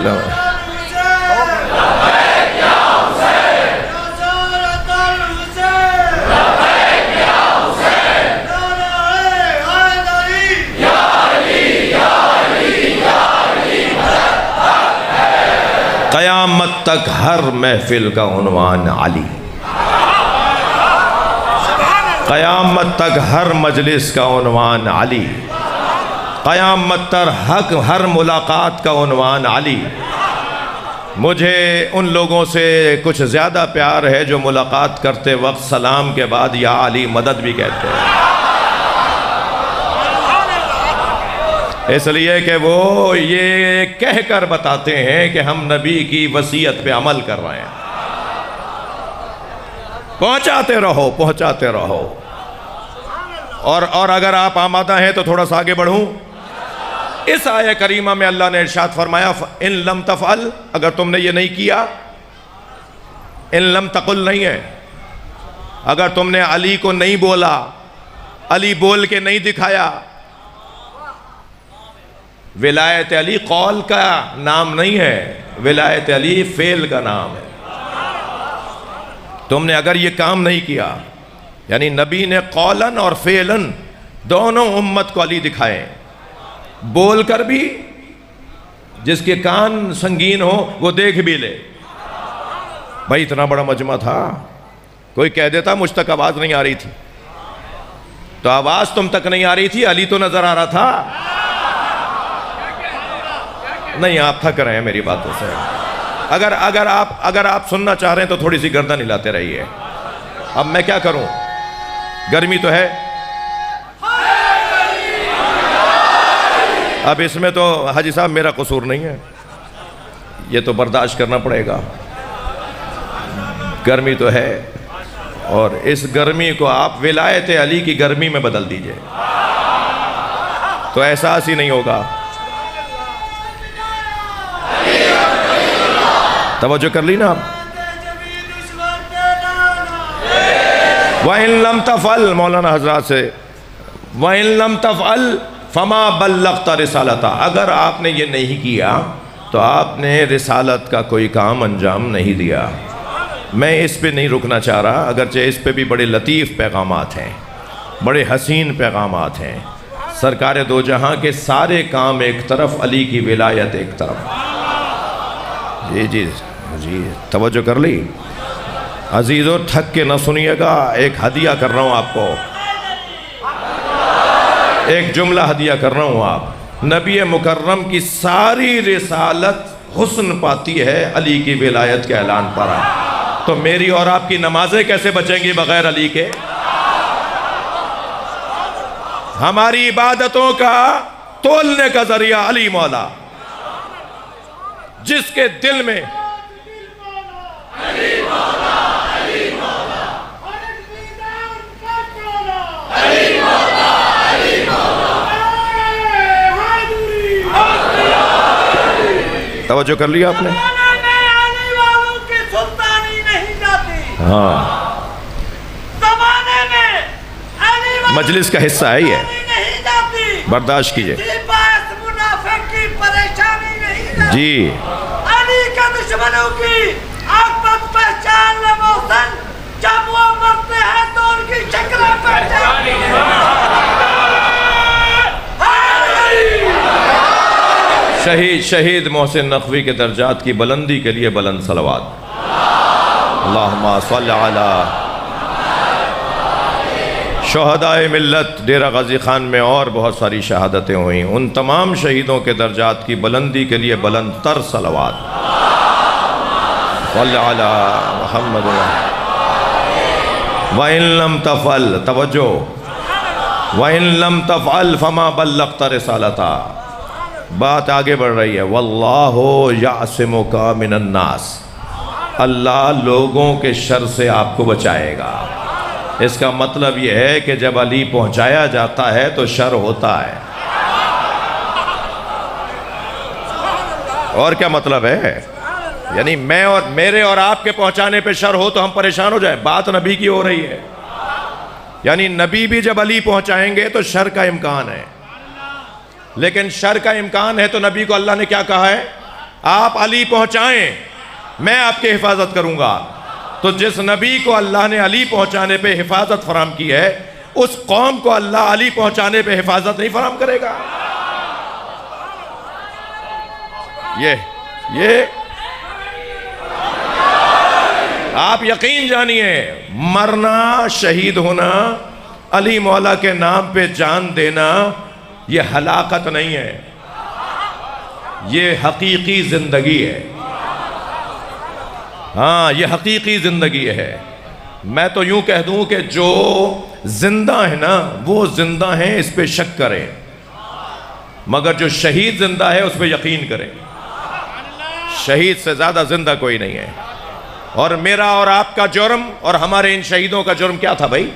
قیامت تک ہر محفل کا عنوان علی، قیامت تک ہر مجلس کا عنوان علی، قیامت تک ہر ملاقات کا عنوان علی۔ مجھے ان لوگوں سے کچھ زیادہ پیار ہے جو ملاقات کرتے وقت سلام کے بعد یا علی مدد بھی کہتے ہیں، اس لیے کہ وہ یہ کہہ کر بتاتے ہیں کہ ہم نبی کی وصیت پہ عمل کر رہے ہیں۔ پہنچاتے رہو، پہنچاتے رہو۔ اور اگر آپ آمادہ ہیں تو تھوڑا سا آگے بڑھوں۔ اس آیہ کریمہ میں اللہ نے ارشاد فرمایا ان لم تفعل، اگر تم نے یہ نہیں کیا، ان لم تقل نہیں ہے، اگر تم نے علی کو نہیں بولا، علی بول کے نہیں دکھایا۔ ولایت علی قول کا نام نہیں ہے، ولایت علی فعل کا نام ہے۔ تم نے اگر یہ کام نہیں کیا، یعنی نبی نے قولاً اور فعلاً دونوں امت کو علی دکھائے، بول کر بھی، جس کے کان سنگین ہو وہ دیکھ بھی لے۔ بھائی اتنا بڑا مجمع تھا، کوئی کہہ دیتا مجھ تک آواز نہیں آ رہی تھی، تو آواز تم تک نہیں آ رہی تھی، علی تو نظر آ رہا تھا۔ نہیں آپ تھک رہے ہیں میری باتوں سے۔ اگر آپ سننا چاہ رہے ہیں تو تھوڑی سی گردن ہلاتے رہیے۔ اب میں کیا کروں، گرمی تو ہے، اب اس میں تو حاجی صاحب میرا قصور نہیں ہے، یہ تو برداشت کرنا پڑے گا۔ گرمی تو ہے، اور اس گرمی کو آپ ولایت علی کی گرمی میں بدل دیجئے تو احساس ہی نہیں ہوگا۔ توجہ کر لی نا آپ۔ وَإِن لَمْ تَفْعَلْ، مولانا حضرات سے، وَإِن لَمْ تَفْعَلْ فَمَا بَلَّغْتَ رِسَالَتَهُ، اگر آپ نے یہ نہیں کیا تو آپ نے رسالت کا کوئی کام انجام نہیں دیا۔ میں اس پہ نہیں رکنا چاہ رہا، اگرچہ اس پہ بھی بڑے لطیف پیغامات ہیں، بڑے حسین پیغامات ہیں۔ سرکار دو جہاں کے سارے کام ایک طرف، علی کی ولایت ایک طرف۔ جی توجہ کر لی عزیزو، تھک کے نہ سنیے گا، ایک ہدیہ کر رہا ہوں آپ کو، ایک جملہ ہدیہ کر رہا ہوں۔ آپ نبی مکرم کی ساری رسالت حسن پاتی ہے علی کی ولایت کے اعلان پر، تو میری اور آپ کی نمازیں کیسے بچیں گی بغیر علی کے؟ ہماری عبادتوں کا تولنے کا ذریعہ علی مولا، جس کے دل میں توجہ کر لیا آپ نے؟ مجلس کا حصہ ہے یہ، نہیں جاتی، برداشت کیجئے اسی باعث منافق کی پریشانی نہیں جاتی۔ جی۔ علی کے دشمنوں کی عاقبت پہچان لے محسن، جب وہ مرتے ہیں تو ان کی شکلیں پہچان لے۔ شہید محسن نقوی کے درجات کی بلندی کے لیے بلند صلوات۔ اللہم صل علی شہدائے ملت۔ ڈیرہ غازی خان میں اور بہت ساری شہادتیں ہوئیں، ان تمام شہیدوں کے درجات کی بلندی کے لیے بلند تر صلوات۔ صل علی محمد وَإِن لَمْ تَفْعَلْ، توجہ، وَإِن لَمْ تَفْعَلْ فَمَا بَلَّغْتَ رِسَالَتَهَا۔ بات آگے بڑھ رہی ہے، وَاللَّهُ يَعْصِمُكَ مِنَ النَّاسِ، اللہ لوگوں کے شر سے آپ کو بچائے گا۔ اس کا مطلب یہ ہے کہ جب علی پہنچایا جاتا ہے تو شر ہوتا ہے۔ اور کیا مطلب ہے؟ یعنی میں اور میرے اور آپ کے پہنچانے پہ شر ہو تو ہم پریشان ہو جائیں؟ بات نبی کی ہو رہی ہے، یعنی نبی بھی جب علی پہنچائیں گے تو شر کا امکان ہے، لیکن شر کا امکان ہے تو نبی کو اللہ نے کیا کہا ہے؟ آپ علی پہنچائیں، میں آپ کی حفاظت کروں گا۔ تو جس نبی کو اللہ نے علی پہنچانے پہ حفاظت فراہم کی ہے، اس قوم کو اللہ علی پہنچانے پہ حفاظت نہیں فراہم کرے گا۔ یہ آپ یقین جانیے، مرنا، شہید ہونا، علی مولا کے نام پہ جان دینا، یہ ہلاکت نہیں ہے، یہ حقیقی زندگی ہے۔ ہاں، یہ حقیقی زندگی ہے۔ میں تو یوں کہہ دوں کہ جو زندہ ہے نا وہ زندہ ہیں، اس پہ شک کریں، مگر جو شہید زندہ ہے اس پہ یقین کریں۔ شہید سے زیادہ زندہ کوئی نہیں ہے۔ اور میرا اور آپ کا جرم اور ہمارے ان شہیدوں کا جرم کیا تھا بھائی؟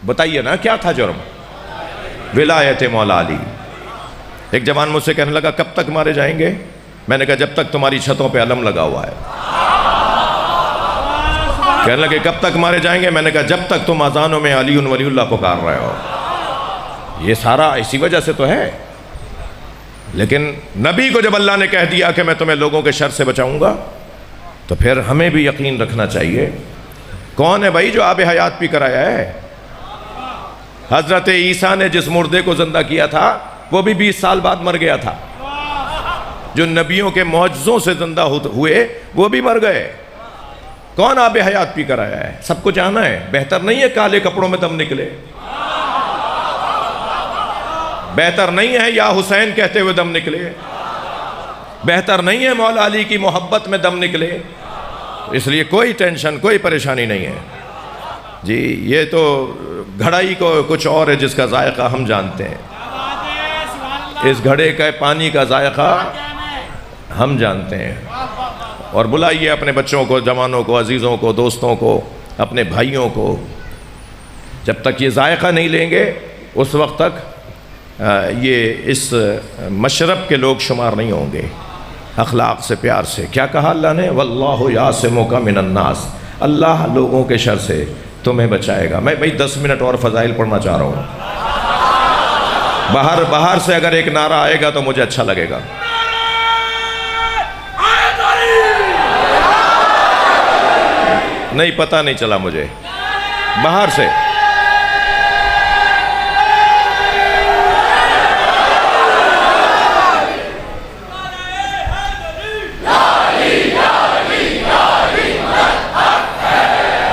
بتائیے نا، کیا تھا جرم؟ ولایت مولا علی۔ ایک جوان مجھ سے کہنے لگا کب تک مارے جائیں گے؟ میں نے کہا جب تک تمہاری چھتوں پہ علم لگا ہوا ہے۔ کہنے لگے کب تک مارے جائیں گے؟ میں نے کہا جب تک تم اذانوں میں علی ولی اللہ پکار رہے ہو۔ یہ سارا اسی وجہ سے تو ہے۔ لیکن نبی کو جب اللہ نے کہہ دیا کہ میں تمہیں لوگوں کے شر سے بچاؤں گا، تو پھر ہمیں بھی یقین رکھنا چاہیے۔ کون ہے بھائی جو آب حیات پی کر آیا ہے؟ حضرت عیسیٰ نے جس مردے کو زندہ کیا تھا وہ بھی 20 سال بعد مر گیا تھا۔ جو نبیوں کے معجزوں سے زندہ ہوئے وہ بھی مر گئے۔ کون آب حیات پی کر آیا ہے؟ سب کو جانا ہے۔ بہتر نہیں ہے کالے کپڑوں میں دم نکلے، بہتر نہیں ہے یا حسین کہتے ہوئے دم نکلے، بہتر نہیں ہے مولا علی کی محبت میں دم نکلے۔ اس لیے کوئی ٹینشن، کوئی پریشانی نہیں ہے جی۔ یہ تو گھڑائی کو کچھ اور ہے جس کا ذائقہ ہم جانتے ہیں، اس گھڑے کا پانی کا ذائقہ ہم جانتے ہیں۔ اور بلائیے اپنے بچوں کو، جوانوں کو، عزیزوں کو، دوستوں کو، اپنے بھائیوں کو۔ جب تک یہ ذائقہ نہیں لیں گے اس وقت تک یہ اس مشرب کے لوگ شمار نہیں ہوں گے۔ اخلاق سے، پیار سے۔ کیا کہا اللہ نے؟ واللہ یعصمک من الناس، اللہ لوگوں کے شر سے تمہیں بچائے گا۔ میں بھائی 10 منٹ اور فضائل پڑھنا چاہ رہا ہوں۔ باہر سے اگر ایک نعرہ آئے گا تو مجھے اچھا لگے گا۔ نہیں، پتہ نہیں چلا مجھے باہر سے۔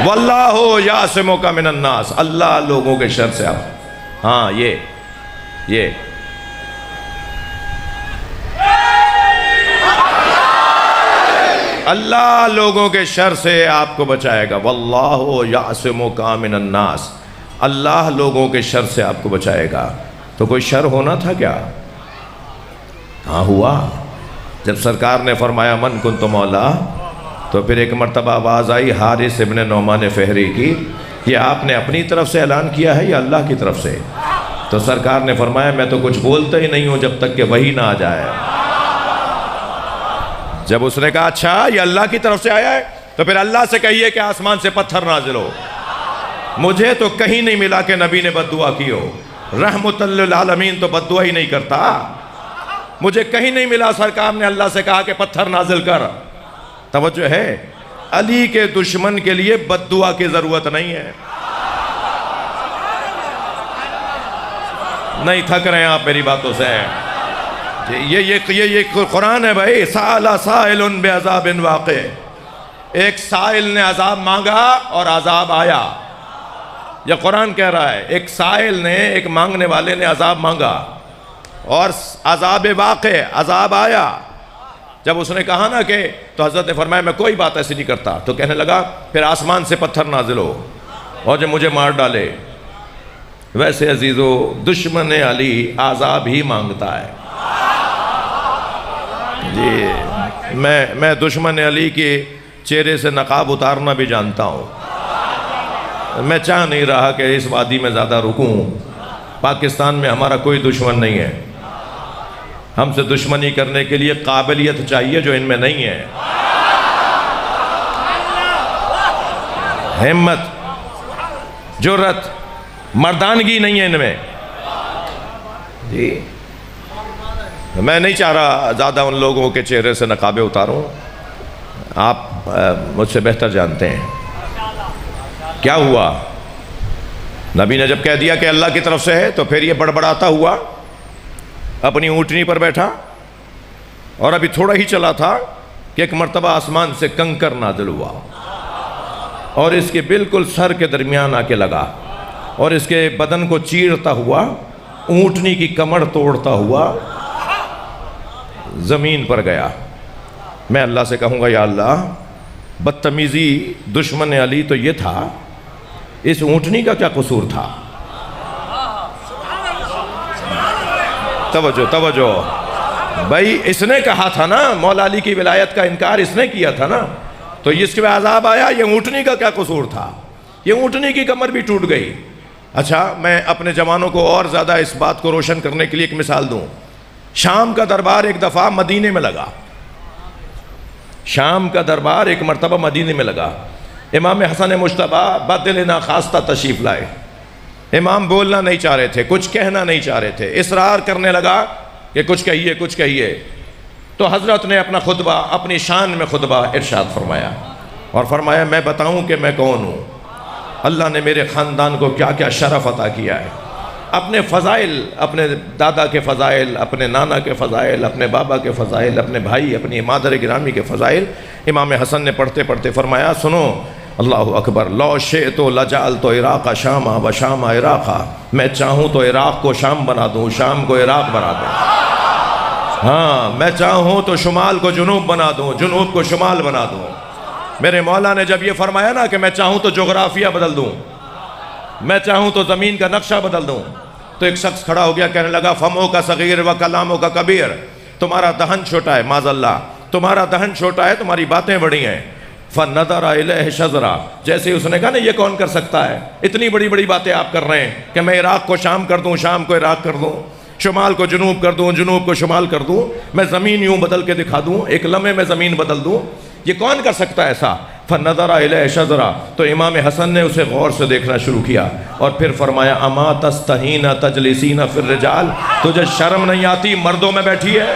واللہ یعصمک من الناس، اللہ لوگوں کے شر سے آپ۔ ہاں، یہ اللہ لوگوں کے شر سے آپ کو بچائے گا۔ واللہ یعصمک من الناس، اللہ لوگوں کے شر سے آپ کو بچائے گا۔ تو کوئی شر ہونا تھا کیا؟ ہاں، ہوا۔ جب سرکار نے فرمایا من کنت مولا، تو پھر ایک مرتبہ آواز آئی حارث ابن نعمان فہری کی، یہ آپ نے اپنی طرف سے اعلان کیا ہے یا اللہ کی طرف سے؟ تو سرکار نے فرمایا میں تو کچھ بولتا ہی نہیں ہوں جب تک کہ وحی نہ آ جائے۔ جب اس نے کہا اچھا یہ اللہ کی طرف سے آیا ہے، تو پھر اللہ سے کہیے کہ آسمان سے پتھر نازل ہو۔ مجھے تو کہیں نہیں ملا کہ نبی نے بد دعا کی ہو. رحمت للعالمین تو بد دعا ہی نہیں کرتا. مجھے کہیں نہیں ملا سرکار نے اللہ سے کہا کہ پتھر نازل کر. توجہ ہے, علی کے دشمن کے لیے بد دعا کی ضرورت نہیں ہے. نہیں تھک رہے ہیں آپ میری باتوں سے؟ یہ قرآن ہے بھائی. سأل سائل بعذاب واقع. ایک سائل نے عذاب مانگا اور عذاب آیا. یہ قرآن کہہ رہا ہے. ایک سائل نے, ایک مانگنے والے نے عذاب مانگا اور عذاب واقع, عذاب آیا. جب اس نے کہا نا کہ, تو حضرت نے فرمایا میں کوئی بات ایسی نہیں کرتا. تو کہنے لگا پھر آسمان سے پتھر نازل ہو اور جو مجھے مار ڈالے. ویسے عزیزو, دشمن علی عذاب ہی مانگتا ہے. جی میں دشمن علی کے چہرے سے نقاب اتارنا بھی جانتا ہوں. میں چاہ نہیں رہا کہ اس وادی میں زیادہ رکوں. پاکستان میں ہمارا کوئی دشمن نہیں ہے. ہم سے دشمنی کرنے کے لیے قابلیت چاہیے جو ان میں نہیں ہے. ہمت, جرت, مردانگی نہیں ہے ان میں. جی میں نہیں چاہ رہا زیادہ ان لوگوں کے چہرے سے نقابیں اتاروں. آپ مجھ سے بہتر جانتے ہیں کیا ہوا. نبی نے جب کہہ دیا کہ اللہ کی طرف سے ہے تو پھر یہ بڑبڑاتا ہوا اپنی اونٹنی پر بیٹھا, اور ابھی تھوڑا ہی چلا تھا کہ ایک مرتبہ آسمان سے کنکر نازل ہوا اور اس کے بالکل سر کے درمیان آ کے لگا اور اس کے بدن کو چیرتا ہوا, اونٹنی کی کمر توڑتا ہوا زمین پر گیا. میں اللہ سے کہوں گا یا اللہ, بدتمیزی دشمن علی تو یہ تھا, اس اونٹنی کا کیا قصور تھا؟ توجہ بھائی, اس نے کہا تھا نا مولا علی کی ولایت کا انکار اس نے کیا تھا نا, تو اس کے عذاب آیا. یہ اونٹنی کا کیا قصور تھا؟ یہ اونٹنی کی کمر بھی ٹوٹ گئی. اچھا میں اپنے جوانوں کو اور زیادہ اس بات کو روشن کرنے کے لیے ایک مثال دوں. شام کا دربار ایک دفعہ مدینے میں لگا. شام کا دربار ایک مرتبہ مدینے میں لگا. امام حسن مجتبیٰ بدل ناخواستہ تشریف لائے. امام بولنا نہیں چاہ رہے تھے, کچھ کہنا نہیں چاہ رہے تھے, اصرار کرنے لگا کہ کچھ کہیے کچھ کہیے. تو حضرت نے اپنا خطبہ, اپنی شان میں خطبہ ارشاد فرمایا اور فرمایا میں بتاؤں کہ میں کون ہوں. اللہ نے میرے خاندان کو کیا کیا شرف عطا کیا ہے. اپنے فضائل, اپنے دادا کے فضائل, اپنے نانا کے فضائل, اپنے بابا کے فضائل, اپنے بھائی, اپنی مادر گرامی کے فضائل. امام حسن نے پڑھتے پڑھتے فرمایا سنو, اللہ اکبر, لو شئت لجعلت عراق شاما و شام عراقا. میں چاہوں تو عراق کو شام بنا دوں, شام کو عراق بنا دوں. ہاں میں چاہوں تو شمال کو جنوب بنا دوں, جنوب کو شمال بنا دوں. میرے مولا نے جب یہ فرمایا نا کہ میں چاہوں تو جغرافیہ بدل دوں, میں چاہوں تو زمین کا نقشہ بدل دوں, تو ایک شخص کھڑا ہو گیا, کہنے لگا فموں کا صغیر و کلاموں کا کبیر. تمہارا دہن چھوٹا ہے, معاذ اللہ, تمہارا دہن چھوٹا ہے, تمہاری باتیں بڑی ہیں. فَنَظَرَ إِلَيْهِ شَذْرًا. جیسے اس نے کہا نا یہ کون کر سکتا ہے, اتنی بڑی بڑی باتیں آپ کر رہے ہیں کہ میں عراق کو شام کر دوں, شام کو عراق کر دوں, شمال کو جنوب کر دوں, جنوب کو شمال کر دوں, میں زمین یوں بدل کے دکھا دوں, ایک لمحے میں زمین بدل دوں. یہ کون کر سکتا ہے ایسا؟ فَنَظَرَ إِلَيْهِ شَذْرًا. تو امام حسن نے اسے غور سے دیکھنا شروع کیا اور پھر فرمایا اما تستحین تجلسین فی الرجال. تجھے شرم نہیں آتی مردوں میں بیٹھی ہے؟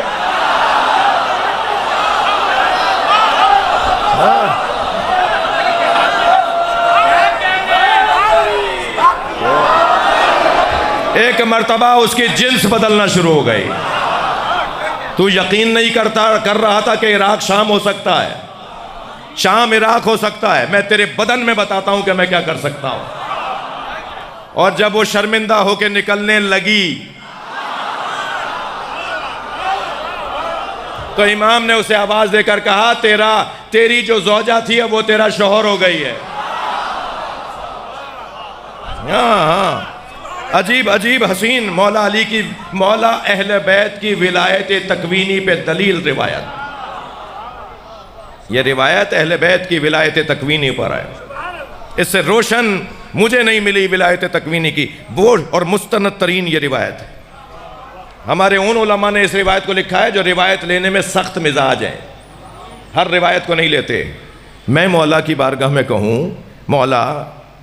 ایک مرتبہ اس کی جنس بدلنا شروع ہو گئی. تو یقین نہیں کر رہا تھا کہ عراق شام ہو سکتا ہے, شام عراق ہو سکتا ہے. میں تیرے بدن میں بتاتا ہوں کہ میں کیا کر سکتا ہوں. اور جب وہ شرمندہ ہو کے نکلنے لگی تو امام نے اسے آواز دے کر کہا تیری جو زوجہ تھی وہ تیرا شوہر ہو گئی ہے. ہاں عجیب عجیب حسین مولا علی کی, مولا اہل بیت کی ولایت تکوینی پہ دلیل روایت. یہ روایت اہل بیت کی ولایت تکوینی پر ہے. اس سے روشن مجھے نہیں ملی ولایت تکوینی کی وہ اور مستند ترین یہ روایت ہے. ہمارے ان علماء نے اس روایت کو لکھا ہے جو روایت لینے میں سخت مزاج ہیں, ہر روایت کو نہیں لیتے. میں مولا کی بارگاہ میں کہوں مولا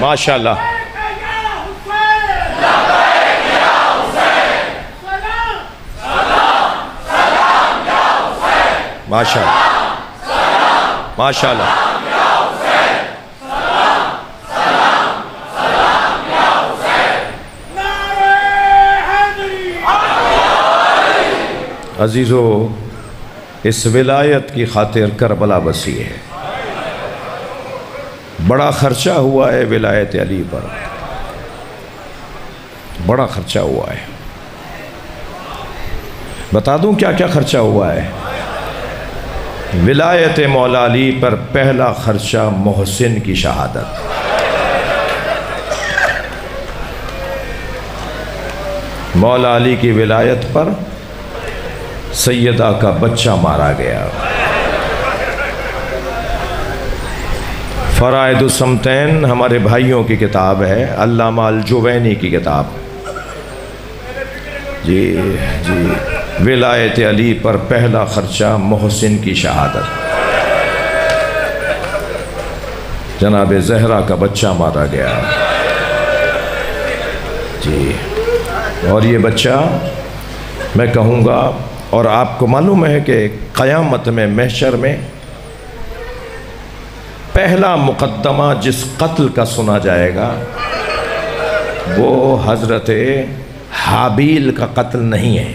ماشاءاللہ ماشاءاللہ ماشاءاللہ عزیزو، اس ولایت کی خاطر کربلا بسی ہے، بڑا خرچہ ہوا ہے ولایت علی پر، بڑا خرچہ ہوا ہے۔ بتا دوں کیا کیا خرچہ ہوا ہے؟ ولایت مولا علی پر پہلا خرچہ محسن کی شہادت، مولا علی کی ولایت پر سیدہ کا بچہ مارا گیا۔ فرائض الصمتین ہمارے بھائیوں کی کتاب ہے، علامہ الجوینی کی کتاب۔ جی جی، ولایت علی پر پہلا خرچہ محسن کی شہادت، جناب زہرا کا بچہ مارا گیا۔ جی، اور یہ بچہ میں کہوں گا، اور آپ کو معلوم ہے کہ قیامت میں محشر میں پہلا مقدمہ جس قتل کا سنا جائے گا وہ حضرت حابیل کا قتل نہیں ہے،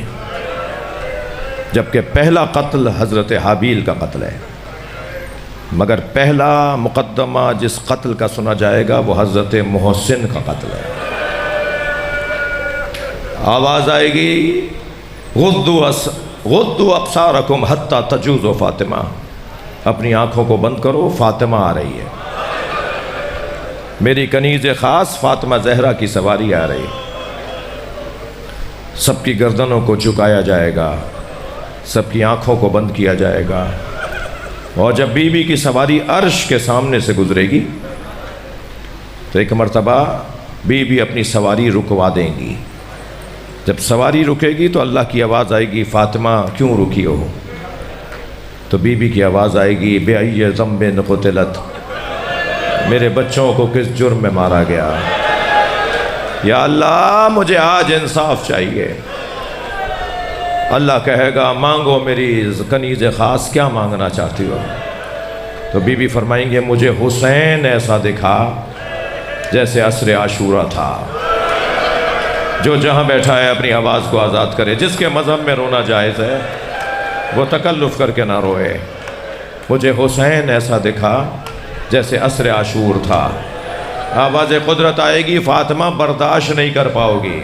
جبکہ پہلا قتل حضرت حابیل کا قتل ہے، مگر پہلا مقدمہ جس قتل کا سنا جائے گا وہ حضرت محسن کا قتل ہے۔ آواز آئے گی، غضوا ابصارکم حتی تجوز فاطمہ، اپنی آنکھوں کو بند کرو، فاطمہ آ رہی ہے، میری کنیز خاص فاطمہ زہرا کی سواری آ رہی ہے۔ سب کی گردنوں کو جھکایا جائے گا، سب کی آنکھوں کو بند کیا جائے گا، اور جب بی بی کی سواری عرش کے سامنے سے گزرے گی تو ایک مرتبہ بی بی اپنی سواری رکوا دیں گی۔ جب سواری رکے گی تو اللہ کی آواز آئے گی، فاطمہ کیوں رکی ہو؟ تو بی بی کی آواز آئے گی، بِأَيِّ ذَنبٍ قُتِلَتْ، میرے بچوں کو کس جرم میں مارا گیا؟ یا اللہ مجھے آج انصاف چاہیے۔ اللہ کہے گا، مانگو میری کنیز خاص، کیا مانگنا چاہتی ہو؟ تو بی بی فرمائیں گے، مجھے حسین ایسا دکھا جیسے عصر عاشورہ تھا، جو جہاں بیٹھا ہے اپنی آواز کو آزاد کرے، جس کے مذہب میں رونا جائز ہے وہ تکلف کر کے نہ روئے۔ مجھے حسین ایسا دکھا جیسے عصر عاشور تھا۔ آواز قدرت آئے گی، فاطمہ برداشت نہیں کر پاؤ گی۔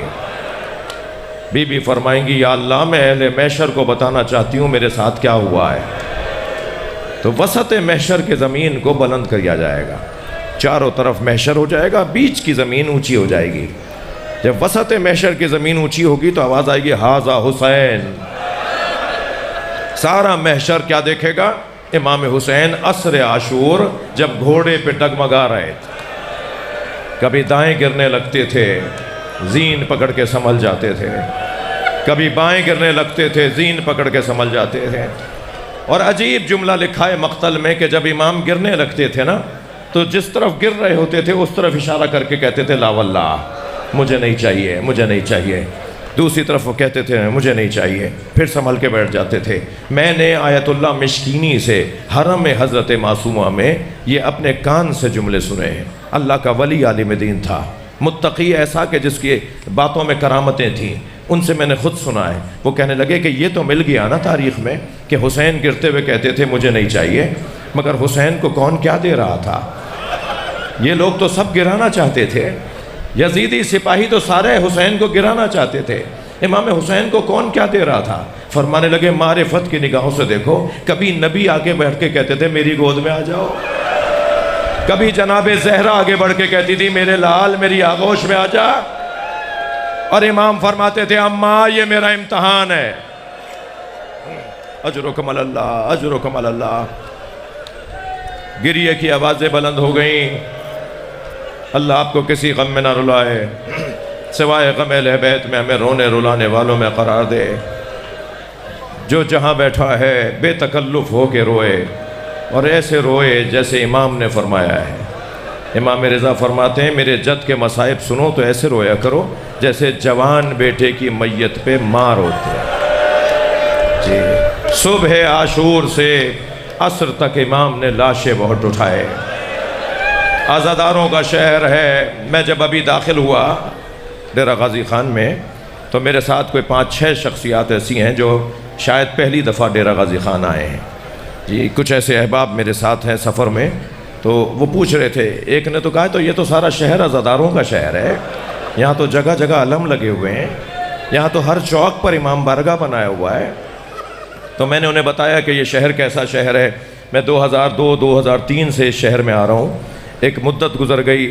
بی بی فرمائیں گی، یا اللہ میں اہل محشر کو بتانا چاہتی ہوں میرے ساتھ کیا ہوا ہے۔ تو وسط محشر کے زمین کو بلند کیا جائے گا، چاروں طرف محشر ہو جائے گا، بیچ کی زمین اونچی ہو جائے گی۔ جب وسط محشر کی زمین اونچی ہوگی تو آواز آئے گی، ھذا حسین۔ سارا محشر کیا دیکھے گا؟ امام حسین عصر عاشور، جب گھوڑے پہ ڈگمگا رہے تھے، کبھی دائیں گرنے لگتے تھے، زین پکڑ کے سنبھل جاتے تھے، کبھی بائیں گرنے لگتے تھے، زین پکڑ کے سنبھل جاتے تھے۔ اور عجیب جملہ لکھا ہے مقتل میں کہ جب امام گرنے لگتے تھے نا تو جس طرف گر رہے ہوتے تھے اس طرف اشارہ کر کے کہتے تھے، لا واللہ مجھے نہیں چاہیے، مجھے نہیں چاہیے۔ دوسری طرف وہ کہتے تھے، مجھے نہیں چاہیے، پھر سنبھل کے بیٹھ جاتے تھے۔ میں نے آیت اللہ مشکینی سے حرم حضرت معصومہ میں یہ اپنے کان سے جملے سنے ہیں۔ اللہ کا ولی عالم دین تھا، متقی ایسا کہ جس کی باتوں میں کرامتیں تھیں، ان سے میں نے خود سنا ہے۔ وہ کہنے لگے کہ یہ تو مل گیا نا تاریخ میں کہ حسین گرتے ہوئے کہتے تھے مجھے نہیں چاہیے، مگر حسین کو کون کیا دے رہا تھا؟ یہ لوگ تو سب گرانا چاہتے تھے، یزیدی سپاہی تو سارے حسین کو گرانا چاہتے تھے، امام حسین کو کون کیا دے رہا تھا؟ فرمانے لگے، معرفت کی نگاہوں سے دیکھو، کبھی نبی آگے بیٹھ کے کہتے تھے میری گود میں آ جاؤ، کبھی جناب زہرا آگے بڑھ کے کہتی تھی میرے لال میری آغوش میں آ جا، اور امام فرماتے تھے اماں یہ میرا امتحان ہے، اجرکم اللہ اجرکم اللہ۔ گریے کی آوازیں بلند ہو گئیں۔ اللہ آپ کو کسی غم میں نہ رلائے، سوائے غم اہل بیت میں ہمیں رونے رلانے والوں میں قرار دے۔ جو جہاں بیٹھا ہے بے تکلف ہو کے روئے، اور ایسے روئے جیسے امام نے فرمایا ہے۔ امام رضا فرماتے ہیں میرے جد کے مصائب سنو تو ایسے رویا کرو جیسے جوان بیٹے کی میت پہ ماں روتے ہیں۔ جی صبح عاشور سے عصر تک امام نے لاشیں بہت اٹھائے۔ عزاداروں کا شہر ہے۔ میں جب ابھی داخل ہوا ڈیرہ غازی خان میں تو میرے ساتھ کوئی 5-6 شخصیات ایسی ہیں جو شاید پہلی دفعہ ڈیرہ غازی خان آئے ہیں۔ جی کچھ ایسے احباب میرے ساتھ ہیں سفر میں، تو وہ پوچھ رہے تھے، ایک نے تو کہا تو یہ تو سارا شہر عزاداروں کا شہر ہے، یہاں تو جگہ جگہ علم لگے ہوئے ہیں، یہاں تو ہر چوک پر امام بارگاہ بنایا ہوا ہے۔ تو میں نے انہیں بتایا کہ یہ شہر کیسا شہر ہے، میں 2002-2003 سے اس شہر میں آ رہا ہوں، ایک مدت گزر گئی،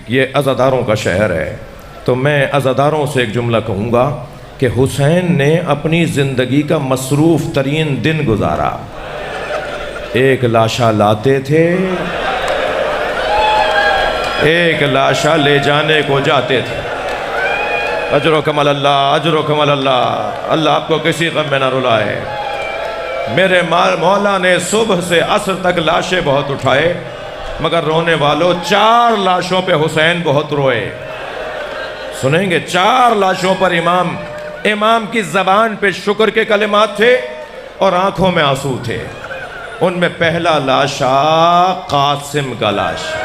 یہ عزاداروں کا شہر ہے۔ تو میں عزاداروں سے ایک جملہ کہوں گا کہ حسین نے اپنی زندگی کا مصروف ترین دن گزارا، ایک لاشا لاتے تھے، ایک لاشا لے جانے کو جاتے تھے۔ اجر و کمل اللہ، اجر و کمل اللہ، اللہ آپ کو کسی غم میں نہ رلائے۔ میرے مولا نے صبح سے عصر تک لاشیں بہت اٹھائے، مگر رونے والوں 4 لاشوں پہ حسین بہت روئے۔ سنیں گے 4 لاشوں پر امام کی زبان پہ شکر کے کلمات تھے اور آنکھوں میں آنسو تھے۔ ان میں پہلا لاشا قاسم کا لاشا،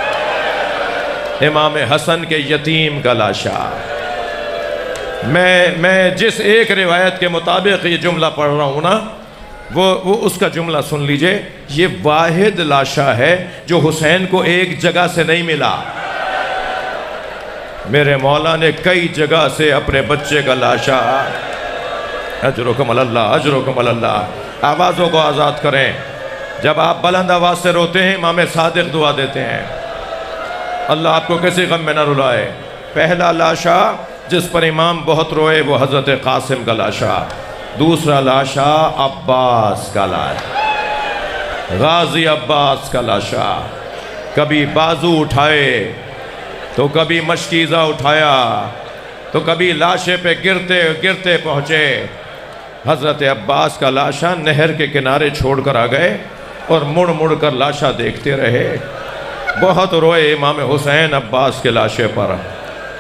امام حسن کے یتیم کا لاشا۔ میں جس ایک روایت کے مطابق یہ جملہ پڑھ رہا ہوں نا، وہ اس کا جملہ سن لیجئے، یہ واحد لاشا ہے جو حسین کو ایک جگہ سے نہیں ملا۔ میرے مولا نے کئی جگہ سے اپنے بچے کا لاشا، اجرکم اللہ، اجرکم اللہ۔ آوازوں کو آزاد کریں، جب آپ بلند آواز سے روتے ہیں امام صادق دعا دیتے ہیں، اللہ آپ کو کسی غم میں نہ رلائے۔ پہلا لاشا جس پر امام بہت روئے وہ حضرت قاسم کا لاشا۔ دوسرا لاشا عباس کا لاشا، غازی عباس کا لاشا۔ کبھی بازو اٹھائے تو کبھی مشکیزہ اٹھایا تو کبھی لاشے پہ گرتے گرتے پہنچے۔ حضرت عباس کا لاشا نہر کے کنارے چھوڑ کر آ گئے اور مڑ مڑ کر لاشا دیکھتے رہے۔ بہت روئے امام حسین عباس کے لاشے پر۔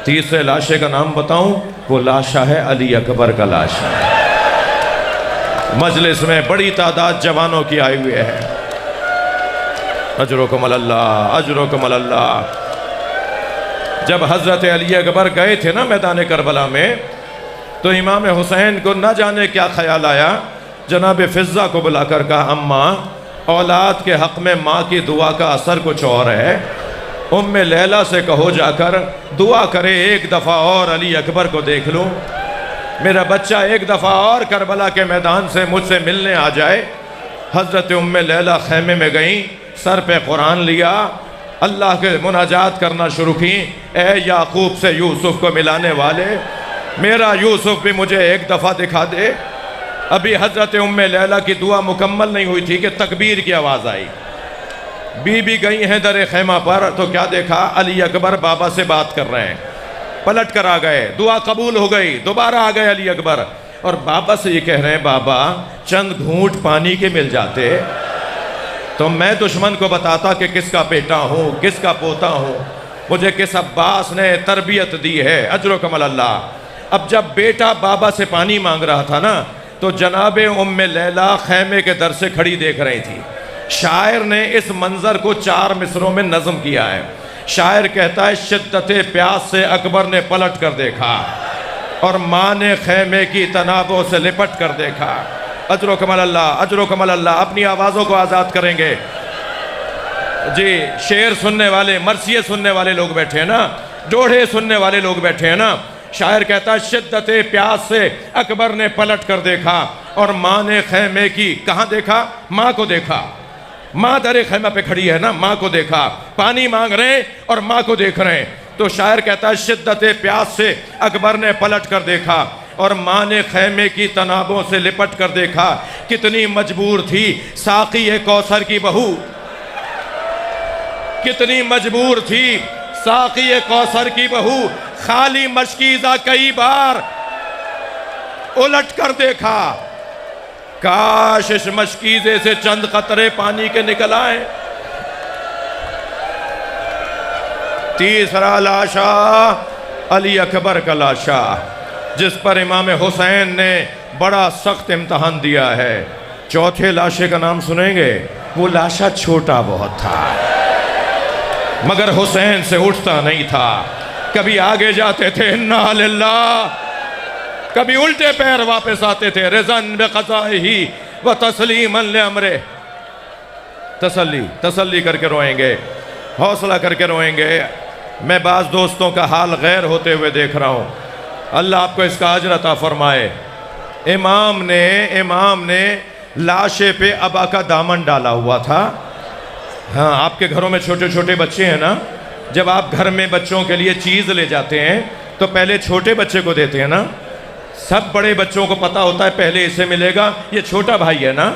تیسرے لاشے کا نام بتاؤں، وہ لاشا ہے علی اکبر کا لاشا۔ مجلس میں بڑی تعداد جوانوں کی آئی ہوئے ہے۔ اجرکم اللہ، اجرکم اللہ۔ جب حضرت علی اکبر گئے تھے نا میدان کربلا میں، تو امام حسین کو نہ جانے کیا خیال آیا، جناب فضہ کو بلا کر کہا اماں، اولاد کے حق میں ماں کی دعا کا اثر کچھ اور ہے، ام لیلہ سے کہو جا کر دعا کرے ایک دفعہ اور علی اکبر کو دیکھ لوں، میرا بچہ ایک دفعہ اور کربلا کے میدان سے مجھ سے ملنے آ جائے۔ حضرت ام لیلہ خیمے میں گئیں، سر پہ قرآن لیا، اللہ کے مناجات کرنا شروع کی، اے یعقوب سے یوسف کو ملانے والے، میرا یوسف بھی مجھے ایک دفعہ دکھا دے۔ ابھی حضرت ام لیلہ کی دعا مکمل نہیں ہوئی تھی کہ تکبیر کی آواز آئی۔ بی بی گئی ہیں در خیمہ پر تو کیا دیکھا، علی اکبر بابا سے بات کر رہے ہیں۔ پلٹ کر آ گئے، دعا قبول ہو گئی، دوبارہ آ گئے علی اکبر اور بابا سے یہ کہہ رہے ہیں، بابا چند گھونٹ پانی کے مل جاتے تو میں دشمن کو بتاتا کہ کس کا بیٹا ہوں، کس کا پوتا ہوں، مجھے کس عباس نے تربیت دی ہے۔ اجرکم اللہ۔ اب جب بیٹا بابا سے پانی مانگ رہا تھا نا، تو جناب ام لیلہ خیمے کے در سے کھڑی دیکھ رہی تھی۔ شاعر نے اس منظر کو 4 مصروں میں نظم کیا ہے۔ شاعر کہتا ہے، شدت پیاس سے اکبر نے پلٹ کر دیکھا اور ماں نے خیمے کی تنابوں سے لپٹ کر دیکھا۔ اجرکم اللہ، اجرکم اللہ۔ اپنی آوازوں کو آزاد کریں گے جی۔ شعر سننے والے، مرثیے سننے والے لوگ بیٹھے ہیں نا، ڈوڑھے سننے والے لوگ بیٹھے ہیں نا۔ شاعر کہتا ہے، شدت پیاس سے اکبر نے پلٹ کر دیکھا اور ماں نے خیمے کی، کہاں دیکھا؟ ماں کو دیکھا۔ ماں در خیمہ پہ کھڑی ہے نا، ماں کو دیکھا، پانی مانگ رہے ہیں اور ماں کو دیکھ رہے ہیں۔ تو شاعر کہتا ہے، شدت پیاس سے اکبر نے پلٹ کر دیکھا اور ماں نے خیمے کی تنابوں سے لپٹ کر دیکھا، کتنی مجبور تھی ساقی کوثر کی بہو، کتنی مجبور تھی ساقی کوثر کی بہو، خالی مشکیزہ کئی بار الٹ کر دیکھا، کاش اس مشکیزے سے چند قطرے پانی کے نکل آئیں۔ تیسرا لاشا علی اکبر کا لاشا، جس پر امام حسین نے بڑا سخت امتحان دیا ہے۔ چوتھے لاشے کا نام سنیں گے؟ وہ لاشا چھوٹا بہت تھا مگر حسین سے اٹھتا نہیں تھا، کبھی آگے جاتے تھے انا للہ، کبھی الٹے پیر واپس آتے تھے رضاً بقضائہ و تسلیما لامرہ۔ تسلی کر کے روئیں گے، حوصلہ کر کے روئیں گے۔ میں بعض دوستوں کا حال غیر ہوتے ہوئے دیکھ رہا ہوں، اللہ آپ کو اس کا اجر عطا فرمائے۔ امام نے لاشے پہ ابا کا دامن ڈالا ہوا تھا۔ ہاں، آپ کے گھروں میں چھوٹے چھوٹے بچے ہیں نا، جب آپ گھر میں بچوں کے لیے چیز لے جاتے ہیں تو پہلے چھوٹے بچے کو دیتے ہیں نا۔ سب بڑے بچوں کو پتا ہوتا ہے پہلے اسے ملے گا، یہ چھوٹا بھائی ہے نا،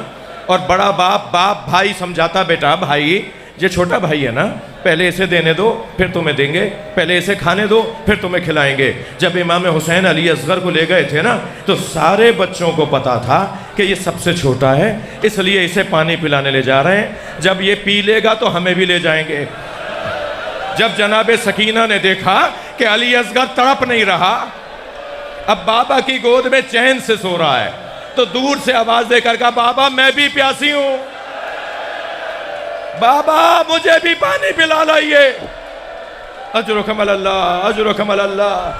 اور بڑا باپ بھائی سمجھاتا بیٹا بھائی یہ چھوٹا بھائی ہے نا، پہلے اسے دینے دو پھر تمہیں دیں گے، پہلے اسے کھانے دو پھر تمہیں کھلائیں گے۔ جب امام حسین علی اصغر کو لے گئے تھے نا تو سارے بچوں کو پتا تھا کہ یہ سب سے چھوٹا ہے، اس لیے اسے پانی پلانے لے جا رہے ہیں، جب یہ پی لے گا تو ہمیں بھی لے جائیں گے۔ جب جناب سکینہ نے دیکھا کہ علی اصغر تڑپ نہیں رہا، اب بابا کی گود میں چین سے سو رہا ہے، تو دور سے آواز دے کر کہا بابا میں بھی پیاسی ہوں، بابا مجھے بھی پانی پلا لائیے۔ اجرکم اللہ، اجرکم اللہ،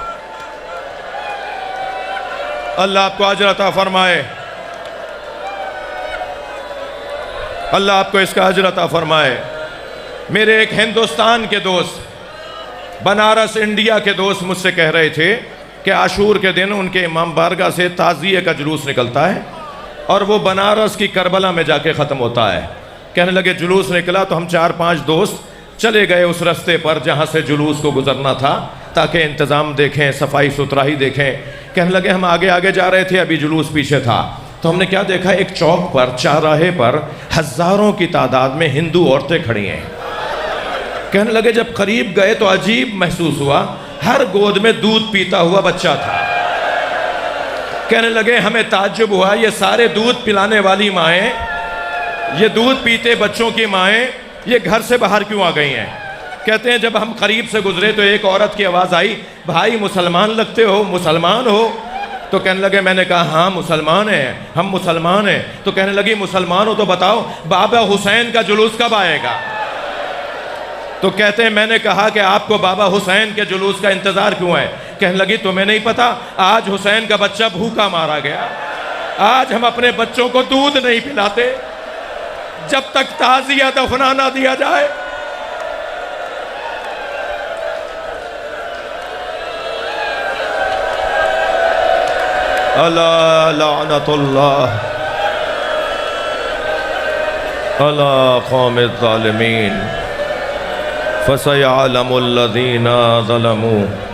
اللہ آپ کو اجر عطا فرمائے، اللہ آپ کو اس کا اجر عطا فرمائے۔ میرے ایک ہندوستان کے دوست، بنارس انڈیا کے دوست مجھ سے کہہ رہے تھے کہ عاشور کے دن ان کے امام بارگاہ سے تعزیے کا جلوس نکلتا ہے اور وہ بنارس کی کربلا میں جا کے ختم ہوتا ہے۔ کہنے لگے جلوس نکلا تو ہم 4-5 دوست چلے گئے اس رستے پر جہاں سے جلوس کو گزرنا تھا تاکہ انتظام دیکھیں، صفائی ستھرائی دیکھیں۔ کہنے لگے ہم آگے جا رہے تھے، ابھی جلوس پیچھے تھا، تو ہم نے کیا دیکھا، ایک چوک پر چوراہے پر ہزاروں کی تعداد میں ہندو عورتیں کھڑی ہیں۔ کہنے لگے جب قریب گئے تو عجیب محسوس ہوا، ہر گود میں دودھ پیتا ہوا بچہ تھا۔ کہنے لگے ہمیں تعجب ہوا، یہ سارے دودھ پلانے والی مائیں، یہ دودھ پیتے بچوں کی مائیں، یہ گھر سے باہر کیوں آ گئی ہیں؟ کہتے ہیں جب ہم قریب سے گزرے تو ایک عورت کی آواز آئی، بھائی مسلمان لگتے ہو، مسلمان ہو؟ تو کہنے لگے میں نے کہا ہاں مسلمان ہیں، ہم مسلمان ہیں۔ تو کہنے لگی مسلمان ہو تو بتاؤ بابا حسین کا جلوس کب آئے گا؟ تو کہتے ہیں میں نے کہا کہ آپ کو بابا حسین کے جلوس کا انتظار کیوں ہے؟ کہنے لگی تمہیں نہیں پتا، آج حسین کا بچہ بھوکا مارا گیا، آج ہم اپنے بچوں کو دودھ نہیں پلاتے جب تک تعزیہ دفنا نہ دیا جائے۔ اللہ لعنت اللہ علی قوم الظالمین فسيعلم الذين ظلموا